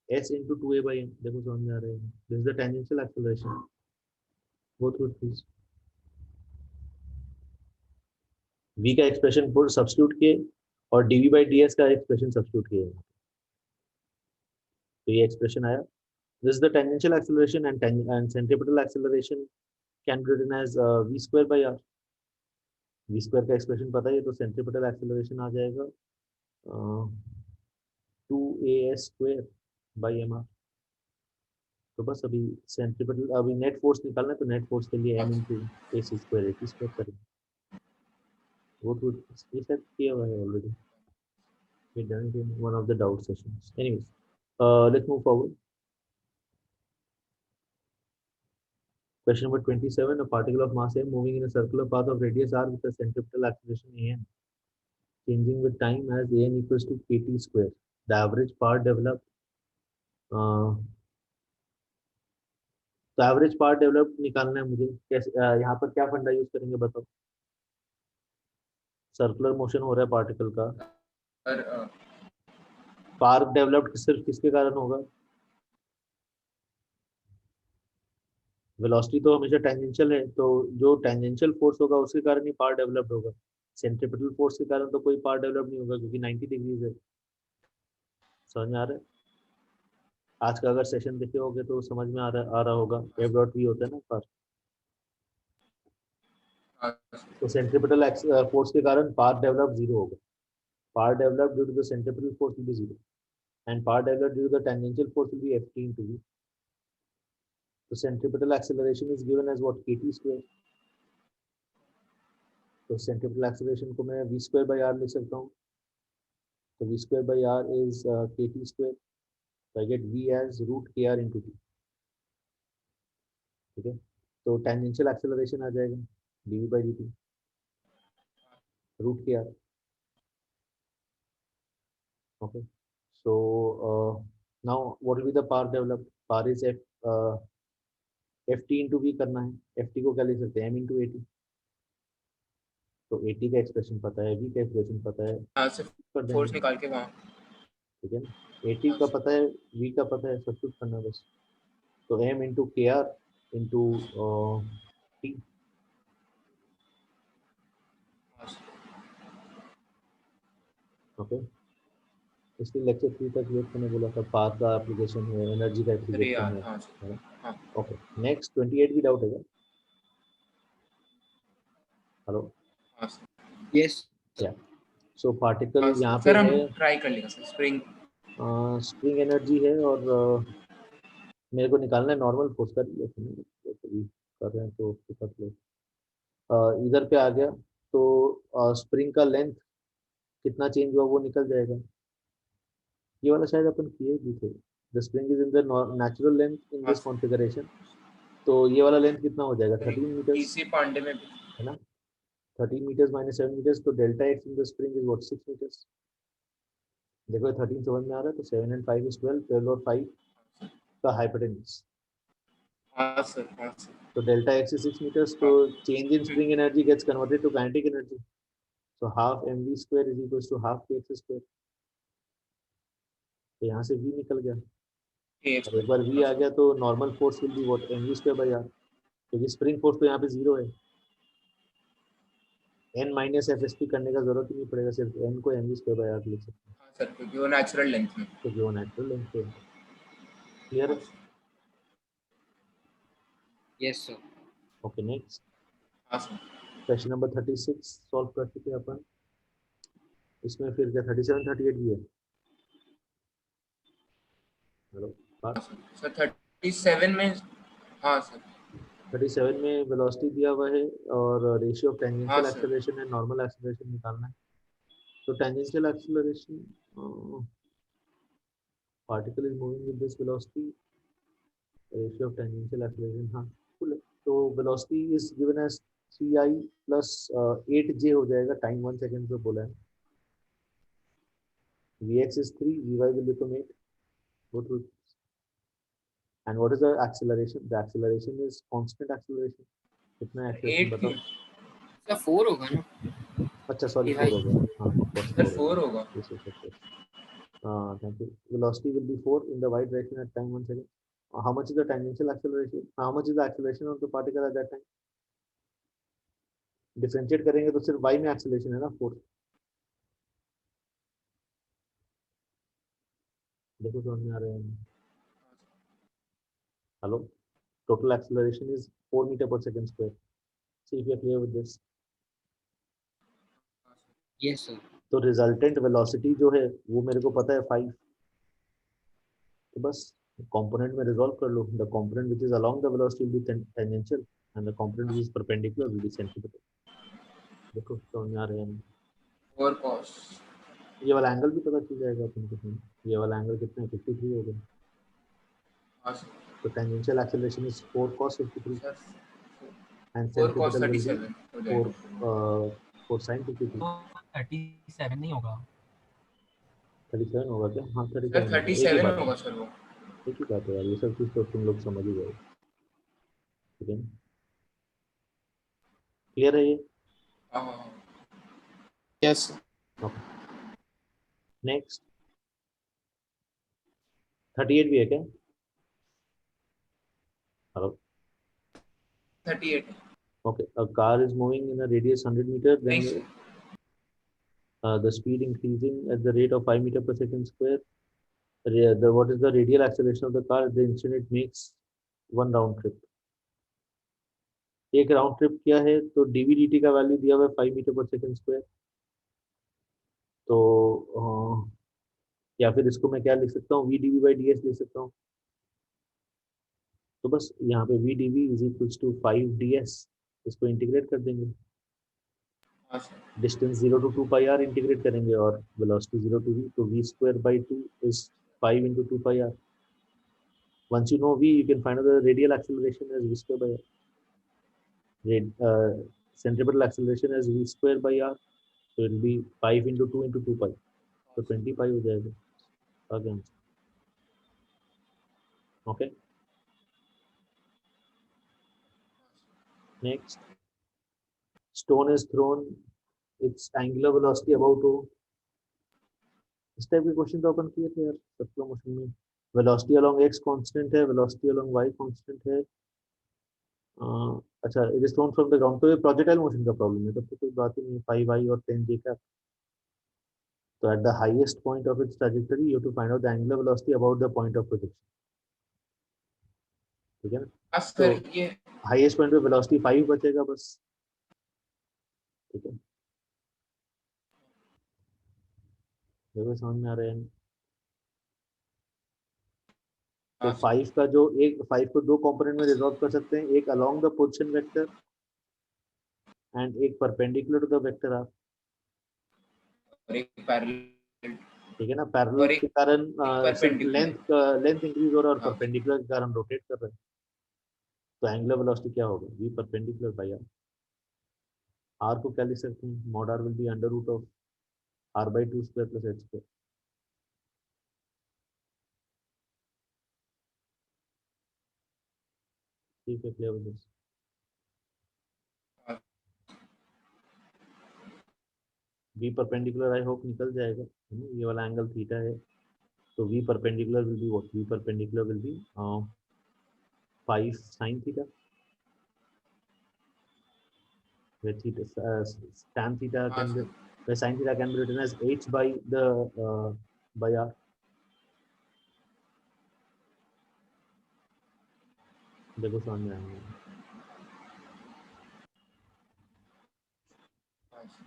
s into 2a by m. देखो समझ में आ रहा है. This is the tangential acceleration. Go through it please. v का एक्सप्रेशन पुट सब्स्टिट्यूट किए और dv by ds का expression substitute किए, तो ये एक्सप्रेशन आया. This is the tangential acceleration, and centripetal acceleration can be written as v square by r. v square का expression पता है, तो centripetal acceleration आ जाएगा 2as square by mr. तो बस अभी सेंट्रिपेटल, अभी नेट फोर्स निकालना है, तो नेट फोर्स के लिए m into ac square at square करेंगे. वो तो ये सब किया हुआ है already. We done it in one of the doubt sessions. Anyways, let's move forward. Question number 27. A particle of mass m moving in a circular path of radius r with a centripetal acceleration an changing with time as an equals to kt square. The average part developed. तो average part develop निकालना है मुझे. कैसे यहाँ पर क्या फंडा use करेंगे बताओ? सर्कुलर मोशन हो रहा है पार्टिकल का. और पार्ट डेवलप्ड सिर्फ किसके कारण होगा? वेलोसिटी तो हमेशा टेंजेंशियल है, तो जो टेंजेंशियल फोर्स होगा उसके कारण ही पार्ट डेवलप्ड होगा. सेंट्रिपेटल फोर्स के कारण तो कोई पार्ट डेवलप नहीं होगा, क्योंकि 90 डिग्रीज है. समझ में आ रहा है? आज का अगर सेशन देखे होगे तो समझ में आ रहा होगा. एफ डॉट वी होता है ना पार्ट. तो सेंट्रिपेटल फोर्स के कारण पार्ट डेवलप जीरो होगा. Part develop due to the centripetal force will be zero, and part develop due to the tangential force will be ft into v. तो centripetal acceleration is given as what? kt square. तो centripetal acceleration को मैं v square by r लिख सकता हूँ. तो v square by r is kt square. So I get v as root kr into t. ठीक है, तो टेंजेंशियल एक्सेलरेशन आ जाएगा dv by dt root kr. Okay, so now what will be the power developed? Power is ft into v करना है. ft को क्या लिख सकते हैं? m into at. तो at का एक्सप्रेशन पता है, v का एक्सप्रेशन पता है, यहाँ से फोर्स निकाल के वहाँ. ठीक है. at का पता है, v का पता है, सब कुछ करना बस. तो m into kr into t. Okay, इसलिए लेक्चर 3 तक वेट करने बोला था. पाथ का एप्लीकेशन है, एनर्जी का अरे एप्लीकेशन यार, है. हाँ हाँ. ओके, नेक्स्ट 28 भी डाउट है क्या? हेलो. हाँ Yes. सो पार्टिकल यहाँ पे सर हम है, ट्राई कर लेंगे सर. स्प्रिंग स्प्रिंग एनर्जी है, और मेरे को निकालना है नॉर्मल फोर्स का. कर रहे हैं तो कर लो. इधर पे आ गया, तो स्प्रिंग का लेंथ कितना चेंज हुआ वो निकल जाएगा. ये वाला शायद अपन किए भी थे. The spring is in the natural length in this configuration. तो ये वाला लेंथ कितना हो जाएगा? 13 मीटर इसी पांडे में भी है ना. 13 meters minus 7 meters, तो delta x in the spring is what? 6 meters. देखो 13 समझ में आ रहा है, तो 7 and 5 is 12. 12 और 5 का हाइपोटेन्यूज। हाँ सर, हाँ sir. So delta x is 6 meters. So change in spring energy gets converted to kinetic energy. So half mv square is equals to half kx square. तो यहाँ से v निकल गया, KX और एक बार v आ गया तो normal force will be what, mv square by r, क्योंकि स्प्रिंग फोर्स तो यहाँ पे 0 है। n माइनस fsp करने का जरूरत ही नहीं पड़ेगा, सिर्फ n को mv स्क्वायर बाय r लिख सकते हैं, हाँ सर, क्योंकि वो नेचुरल लेंथ में। क्योंकि वो नेचुरल लेंथ पे है। क्लियर है? Yes sir. ओके, नेक्स्ट हाँ सर। क्वेश्चन नंबर 36 सॉल्व कर चुके हैं अपन। इसमें फिर क्या 37 38 भी है? हेलो बात। सर 37 में, हाँ सर 37 में वेलोसिटी दिया हुआ है और रेशियो ऑफ हाँ टेंजेंशियल सर। एक्सेलरेशन है, नॉर्मल एक्सेलरेशन निकालना है। तो tangential acceleration, particle is moving with this velocity, ratio of tangential acceleration, हाँ फुल है। तो velocity is given as 3i plus 8j हो जाएगा, टाइम 1 सेकंड पे बोला है। vx is 3, vy will become 8, both will. And what is the acceleration? The acceleration is constant acceleration. कितना acceleration 8 बताओ? सर 4 होगा ना? अच्छा सॉरी, ये 4 हो गया, हाँ of course सर 4 4 होगा। Yes, yes, of course. Thank you. Velocity will be 4 in the y direction at time 1 second. How much is the tangential acceleration? How much is the acceleration of the particle at that time? Differentiate करेंगे तो सिर्फ y में acceleration है ना 4। देखो समझ में आ रहा है? Hello. Total acceleration is 4 meter per second square. See if you are clear with this. Yes sir. तो रिजल्टेंट वेलोसिटी जो है वो मेरे को पता है 5, तो बस कंपोनेंट में रिजॉल्व कर लो। The component which is along the velocity will be tangential and the component which is perpendicular will be centripetal. देखो समझ में आ रहा है? 4 cos। ये वाला एंगल भी पता चल जाएगा अपन को। ये वाला एंगल कितना है? 53 हो गया। हाँ सर। तो tangential acceleration is 4 cos 53 sir and 4 cos centripetal will be 37 हो जाएगा। 4 sin 53। तो 37 नहीं होगा? 37 होगा क्या? हाँ सर 37 होगा, एक ही 37 बात है, होगा सर वो। एक ही बात है यार, ये सब चीज तो तुम लोग समझ ही गए। ठीक है, क्लियर है ये? हाँ हाँ हाँ। Yes sir. ओके, नेक्स्ट 38 भी है क्या? Hello, 38 okay, a car is moving in a radius 100 meter, नहीं then sir. the speed increasing at the rate of 5 meter per second square. What is the radial acceleration of the car at the instant it makes one round trip? एक round trip किया है तो dv/dt का value दिया हुआ है 5 metre पर second square. तो या फिर इसको मैं क्या लिख सकता हूँ, v dv/ds लिख सकता हूँ। तो बस यहाँ पे v dv is equals to 5 ds, इसको इंटीग्रेट कर देंगे। हाँ sir. Distance 0 to 2 pi r integrate करेंगे और वेलोसिटी 0 to v, तो v square by 2 is 5 into 2 pi r. Once you know v, you can find out the radial acceleration as v square by r. Centripetal acceleration as v square by r, so it will be 5 into 2 into 2 pi, तो 20 pi हो जाएगा आगे answer. Okay, next, stone is throne, it's angular velocity about o। इस type के question तो अपन किए थे यार सर्कुलर मोशन में। वेलोसिटी अलोंग x कांस्टेंट है, वेलोसिटी अलोंग y कांस्टेंट है। अच्छा, it is throne from the ground, तो ये प्रोजेक्टाइल मोशन का प्रॉब्लम है, तब तो कोई बात ही नहीं है। 5i और 10j का। तो at the highest point of its trajectory you have to find out the angular velocity about the point of projection. ठीक है ना? हाँ सर ये हाईएस्ट पॉइंट पे वेलोसिटी 5 बचेगा बस। ठीक है, देखो समझ में आ रहा है? तो हाँ सर। 5 का जो एक 5 को दो कंपोनेंट में रिजॉल्व कर सकते हैं, एक along the position vector and एक perpendicular to the vector R. और एक पैरेलल। ठीक है ना? और पैरेलल एक के कारण सिर्फ perpendicular। लेंथ इंक्रीज हो रहा है और हाँ। परपेंडिकुलर के कारण रोटेट कर रहा है। तो एंगुलर वेलोसिटी क्या होगा? v perpendicular by r। r को क्या लिख सकते हैं? Mod r will be under root of r by 2 square plus h square। ठीक है, क्लियर हो this. V perpendicular I hope निकल जाएगा, है ना? ये वाला एंगल थीटा है, तो V perpendicular will be what? V perpendicular will B 5 sin theta, where theta tan theta हाँ can be, sir where sin theta can be written as h by the by r. देखो समझ में आएंगे। हाँ sir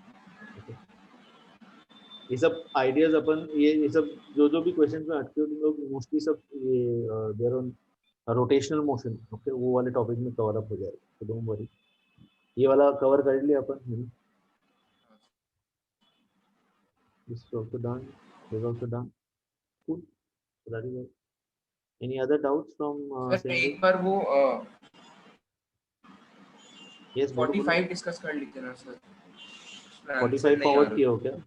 ये सब ideas अपन ये सब जो भी क्वेश्चन में अटके हो तुम लोग मोस्टली सब ये there on rotational motion, okay, वो वाले टॉपिक में कवर अप हो जाएगा, तो डोंट वरी, ये वाला कवर कर लिया अपन, है ना? This is also done, this also done, cool, very good. Any other doubts from sir same? एक बार वो यस, बोलो बोलो। 45 डिस्कस कर लेते ना सर, उसमें आंसर 45 नहीं आ फॉरवर्ड किया रहा हो क्या? सर।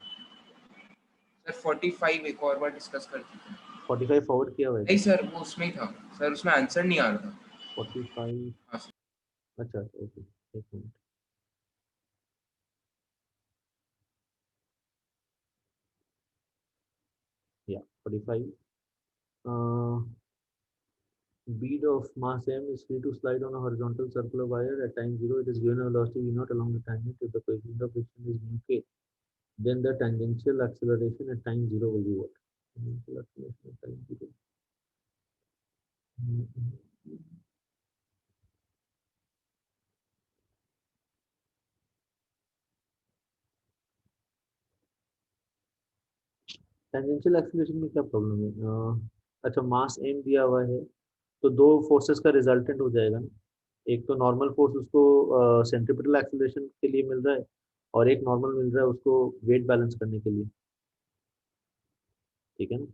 45 एक और बार डिस्कस कर लेते हैं। 45 फॉरवर्ड किया हुआ है नहीं क्या? सर वो उसमें ही था सर, उसमें आंसर नहीं आ रहा था। 45, हाँ सर अच्छा ओके, एक मिनट। या 45 bead of mass m is free to slide on a horizontal circular wire at time 0. It is given a velocity v naught along the tangent. If the coefficient of friction is mu k, then the tangential acceleration at time 0 will be what? Tangential acceleration at time 0. Tangential acceleration में क्या problem है? अच्छा, मास m दिया हुआ है, तो दो forces का रिजल्टेंट हो जाएगा ना। एक तो नॉर्मल फोर्स उसको सेंट्रीपिटल एक्सीलरेशन के लिए मिल रहा है, और एक नॉर्मल मिल रहा है उसको वेट बैलेंस करने के लिए, ठीक है ना?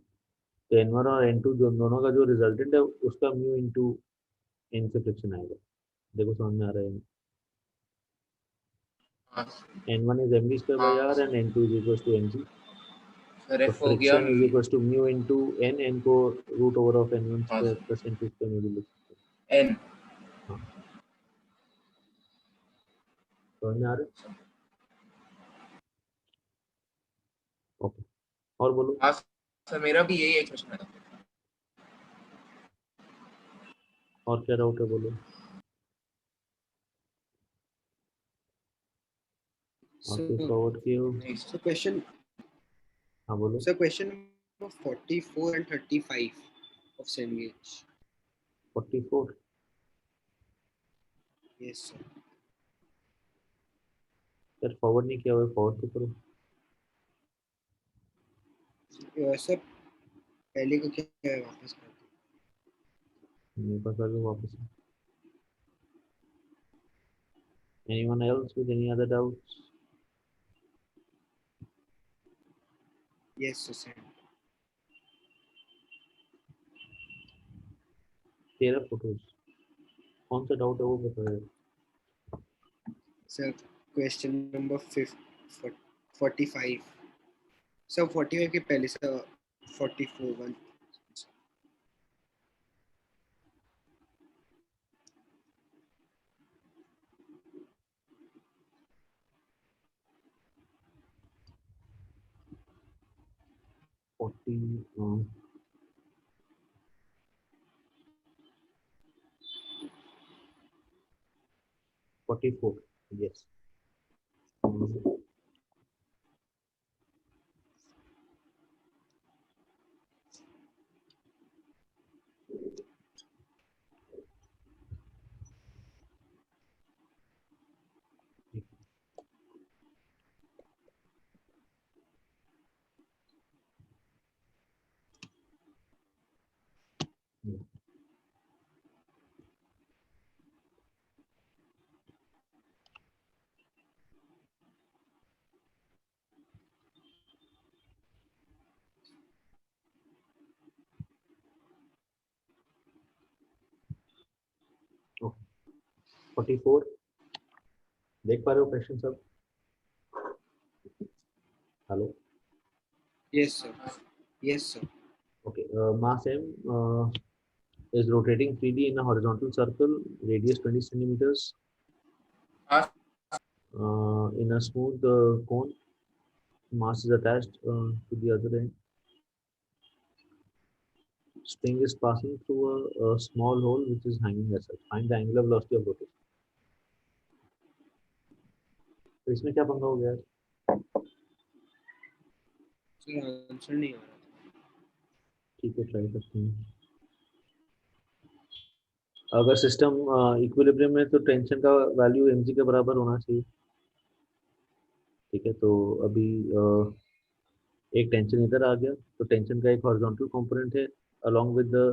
तो n1 और n2 दोनों का जो रिजल्टेंट है उसका म्यू इंटू n से फ्रिक्शन आएगा। देखो समझ में आ रहा है? हाँ n1 is mv square by r and n2 is equals to mg. Sir तो एफ हो गया friction is equals to mu into n को रूट ओवर ऑफ n1 हाँ square sir plus n2 square में भी लिख सकते हैं। एन हाँ, समझ में आ रहा है? ओके, और बोलो। हाँ सर मेरा भी यही एक क्वेश्चन है। और क्या डाउट है, बोलो। और So, फिर फॉरवर्ड किए हो? नहीं so question, हाँ बोलो। so question number 44 and 35 of same gauge. 44, Yes, sir. Sir forward नहीं किया हुआ है, फॉरवर्ड तो करो। Sir, पहले को क्या है वापस कर दो। मेरे पास आ जाओ वापस। Anyone else with any other doubts? Yes, sir. Same. 13 photos, कौन सा डाउट है वो बताओ। Sir, question number 45. Sir, 45 के पहले sir 44 1. uh, 44, yes. Okay. 44, देख पा रहे हो क्वेश्चन सब? Hello, Yes, sir. Yes, sir. Okay. Mass m is rotating freely in a horizontal circle, radius 20 centimeters, in a smooth cone. Mass is attached to the other end. String is passing through a small hole which is hanging as such. Find the angular velocity of rotation. तो इसमें क्या पंगा हो गया है? Sir answer नहीं आ रहा। ठीक है, ट्राई करते हैं। अगर सिस्टम इक्विलिब्रियम में तो टेंशन का वैल्यू mg के बराबर होना चाहिए। ठीक है, तो अभी एक टेंशन इधर आ गया, तो टेंशन का एक हॉरिजॉन्टल कंपोनेंट है along with the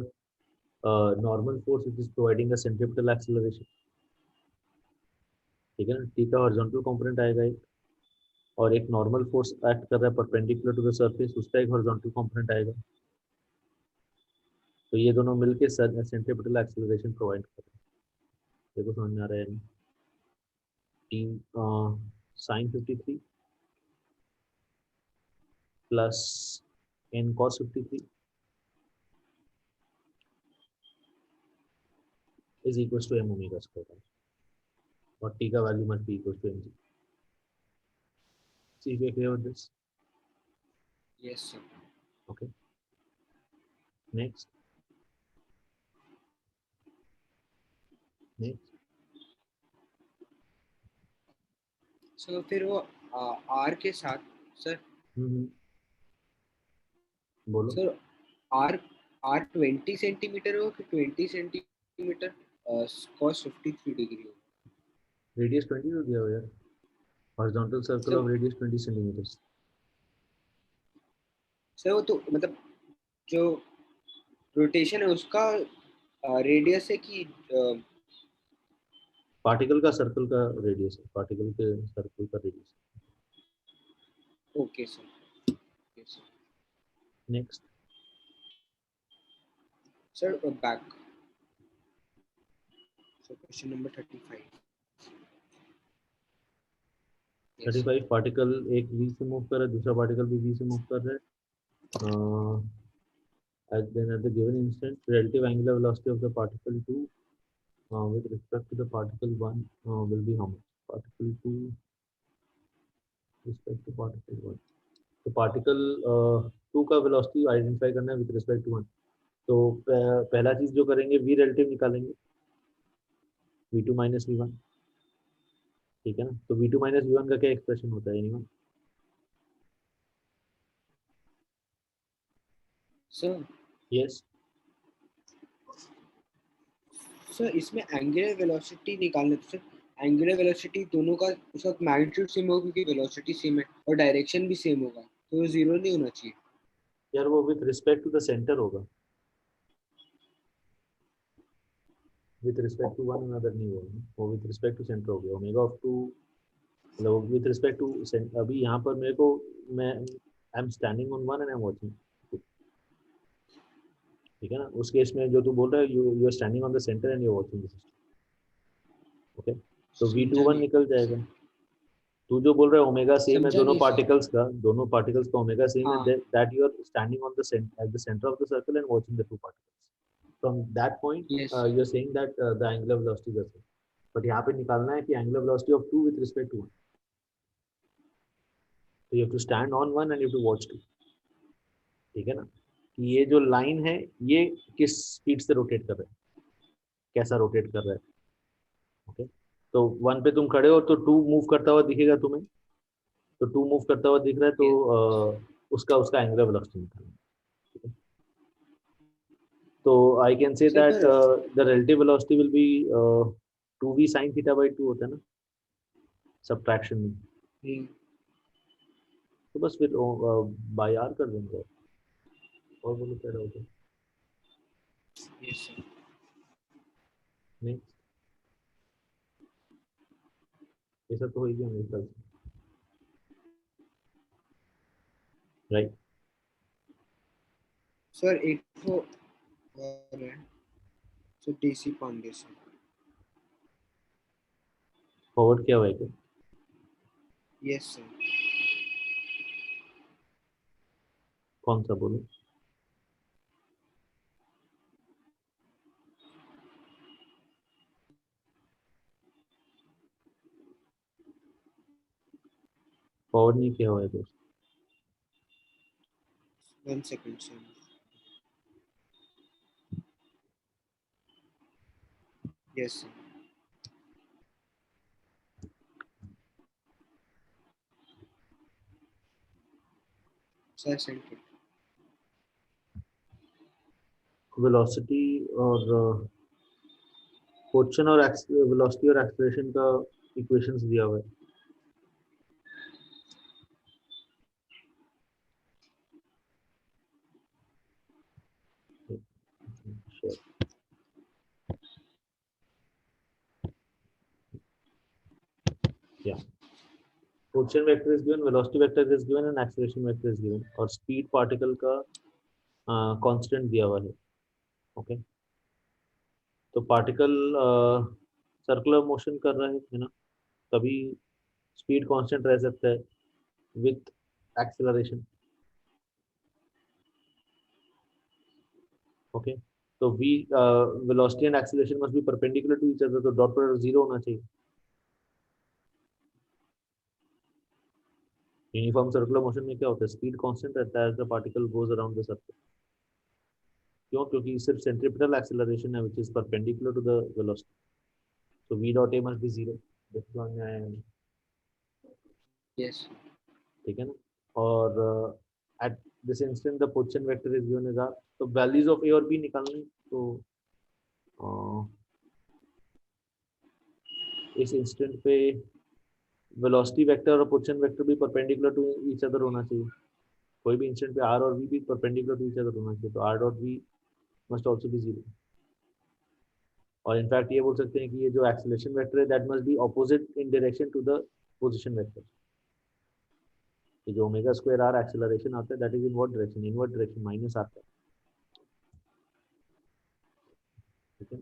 normal force which is providing a centripetal acceleration। ठीक है ना, T का हॉरिजॉन्टल कंपोनेंट आएगा एक, और एक नॉर्मल फोर्स एक्ट कर रहा है परपेंडिकुलर टू द सरफेस, उसका एक हॉरिजॉन्टल कंपोनेंट आएगा। तो ये दोनों मिलके सेंट्रिपेटल एक्सेलरेशन प्रोवाइड कर रहे हैं। देखो समझ में आ रहा है नहीं? T sin 53 plus n cos 53 is equals to m omega square, और t का value must be equals to mg। See if you are clear with this? Yes sir. Okay. Next. Sir फिर वो आर के साथ sir बोलो। Sir are are 20 centimetre हो कि 20 centimetre cos 53 degree हो? रेडियस 20 हो गया हो यार, horizontal circle of radius 20 centimetres. Sir वो तो मतलब जो रोटेशन है उसका रेडियस है कि पार्टिकल का सर्कल का रेडियस है, पार्टिकल के सर्कल का radius. Okay sir. Next sir back. So question number 35। 35 particle एक v से मूव कर रहा है, दूसरा पार्टिकल भी v से मूव कर रहा है। Then at the given instant, relative angular velocity of the particle 2 with respect to the particle 1 will be how much? Particle 2 respect to particle 1. तो पार्टिकल 2 का वेलोसिटी आइडेंटिफाई करना है विद रिस्पेक्ट टू 1। तो पहला चीज जो करेंगे v रिलेटिव निकालेंगे, v2 माइनस v1। ठीक है ना, तो v2 माइनस v1 का क्या एक्सप्रेशन होता है एनीवन? सर यस सर इसमें एंगुलर वेलोसिटी निकालना तो सर एंगुलर वेलोसिटी दोनों का उसका मैग्नीट्यूड सेम होगा क्योंकि वेलोसिटी सेम है और डायरेक्शन भी सेम होगा, तो वो जीरो नहीं होना चाहिए यार, वो with respect to the centre होगा, with respect to one another नहीं होगा, वो विद रिस्पेक्ट टू सेंटर हो गया। ओमेगा ऑफ 2 मतलब विद रिस्पेक्ट टू, अभी यहाँ पर मेरे को मैं I am standing on one and I am watching. ठीक है ना, उस केस में जो तू बोल रहा है you are standing on the centre and you are watching the system. Okay, तो v21 निकल जाएगा। तू जो बोल रहा है ओमेगा सेम है दोनों पार्टिकल्स का ओमेगा सेम है, that you are standing on the at the centre of the circle and watching the two particles. From that point you are saying that the angular velocity is the same, but यहाँ पे निकालना है कि angular velocity of 2 with respect to 1। तो you have to stand on 1 and you have to watch 2। ठीक है ना, कि ये जो लाइन है ये किस स्पीड से रोटेट कर रहा है, कैसा रोटेट कर रहा है। ओके, तो 1 पे तुम खड़े हो तो 2 मूव करता हुआ दिखेगा तुम्हें, तो 2 मूव करता हुआ दिख रहा है तो उसका एंगुलर वेलोसिटी निकालना। तो I can say that the relative velocity will B 2v sin theta by 2 होता है ना सब्ट्रैक्शन में, तो बस फिर बाय r कर देंगे। और बोलो क्या डाउट है? नेक्स्ट, ऐसा तो हो ही गया मेरे ख्याल से, राइट? सर एक तो और है सो डीसी पांडे सर। फॉरवर्ड क्या हुआ है क्या? Yes sir. कौन सा बोलो? फॉरवर्ड नहीं किया हुआ है दोस्त. 1 second sir. Yes sir. Sir sent it. Velocity और पोजीशन और वेलोसिटी और एक्सेलरेशन का इक्वेशंस दिया हुआ है. Sure. Yeah. Position vector is given, velocity vector is given, and acceleration vector is given. और speed particle का constant दिया हुआ है. Okay. तो पार्टिकल सर्कुलर मोशन कर रहा है ना, तभी स्पीड कांस्टेंट रह सकता है विथ एक्सेलरेशन. ओके, तो v velocity and acceleration must be perpendicular to each other, तो डॉट प्रोडक्ट 0 होना चाहिए. यूनिफॉर्म सर्कुलर मोशन में क्या होता है, स्पीड कांस्टेंट रहता है as the particle goes around the circle. क्यों? क्योंकि सिर्फ सेंट्रीपिटल एक्सेलरेशन है which is perpendicular to the velocity. So v dot a must be 0. Yes. ठीक है ना. और at this instant the position vector is given as r. तो values of a और b निकालने, तो इस इंस्टेंट पे वेलोसिटी वेक्टर और पोजीशन वेक्टर भी परपेंडिकुलर टू ईच अदर होना चाहिए. कोई भी इंस्टेंट पे r और v भी परपेंडिकुलर टू ईच अदर होना चाहिए. तो r dot v must also be 0. और इनफैक्ट ये बोल सकते हैं कि ये जो एक्सेलरेशन वेक्टर है that must be opposite in direction to the position vector. ये जो ओमेगा स्क्वायर आर एक्सेलरेशन आता है that is in what direction, invert direction, minus आता है. ठीक है.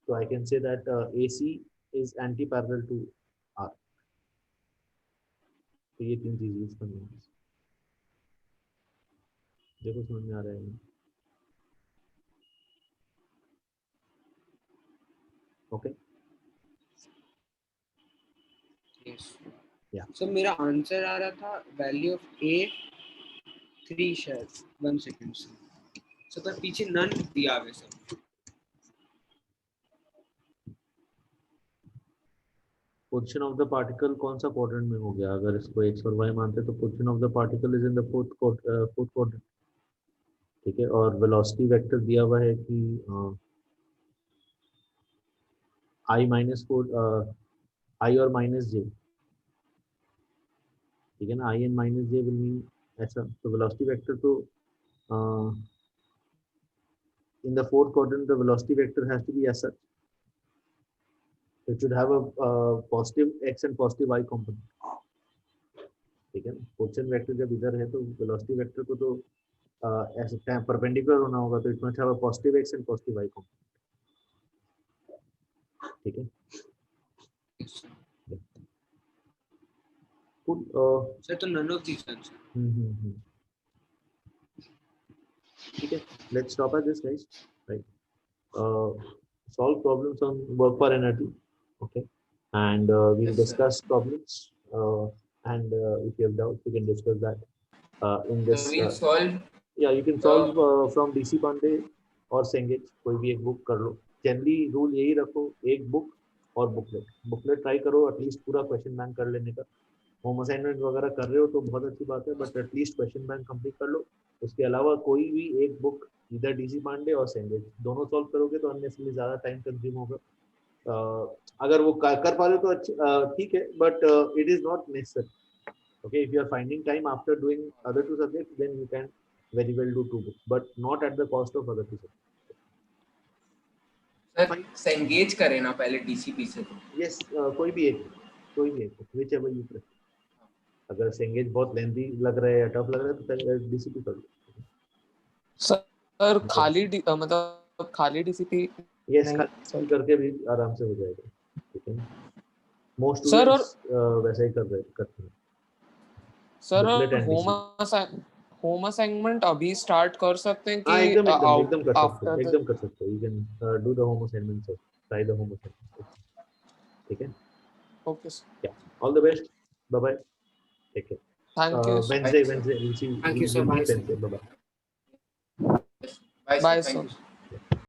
तो I can say that AC is anti parallel to R. तो ये तीन चीजें यूज करनी है. देखो समझ में आ रहा है. ओके. Yes. Yeah. So मेरा आंसर आ रहा था वैल्यू ऑफ a 3 शायद. 1 second sir. So पर पीछे नन दिया हुआ है sir. Position of the particle कौन सा क्वाड्रेंट में हो गया? अगर इसको x और y मानते तो position of the particle is in the fourth quadrant. ठीक है. और वेलोसिटी वेक्टर दिया हुआ है कि i minus 4 i और माइनस j. ठीक है ना. i and minus j will mean ऐसा. तो वेलोसिटी वेक्टर तो in the fourth quadrant the velocity vector has to be as such. It should have a positive x and positive y component. ठीक है ना. Position vector जब इधर है तो वेलोसिटी वेक्टर को तो ऐसे परपेंडिकुलर होना होगा, तो it must have a positive x and positive y component. ठीक है. Cool. सर तो नन ऑफ दीस आंसर. ठीक है. Let's stop at this, guys. Right. Solve problems on work per energy. Okay. And we'll Yes, sir. discuss problems. And if you have doubts, we can discuss that in this. So we'll solve. Yeah, you can solve from DC Pandey or Cengage. कोई भी एक book कर लो. Generally rule यही रखो, एक book और booklet try करो at least पूरा क्वेश्चन बैंक कर लेने का. होम असाइनमेंट वगैरह कर रहे हो तो बहुत अच्छी बात है, but at least question bank complete कर लो. उसके अलावा कोई भी एक बुक इधर डीसी पांडे और सेंगेज दोनों सॉल्व करोगे तो अननेसेसरली ज़्यादा टाइम कंज्यूम होगा. अगर वो कर पा रहे हो तो ठीक है, but it is not necessary. Okay, if you are finding time after doing other two subjects, then you can very well do 2 books, but not at the cost of other 2 subjects. Sir Cengage करें ना पहले DCP से. Yes, कोई भी एक whichever you prefer. अगर Cengage बहुत lengthy लग रहा है या टफ लग रहा है तो डीसीपी कर लो. सर मतलब खाली डीसीपी. यस, खाली करके भी आराम से हो जाएगा. ठीक है. मोस्ट सर स्टूडेंट्स वैसे ही करते हैं. Sir Booklet and home assignment अभी स्टार्ट कर सकते हैं कि एकदम कर सकते हो. You can do the home assignment, so try the home assignment. ठीक है. Okay sir. Yeah, all the best. Bye bye. Take care. Thank you. Wednesday. We'll see. Thank you, sir. We'll Bye, meet sir. Wednesday. Bye bye. Bye, Bye, sir. Thank sir. you.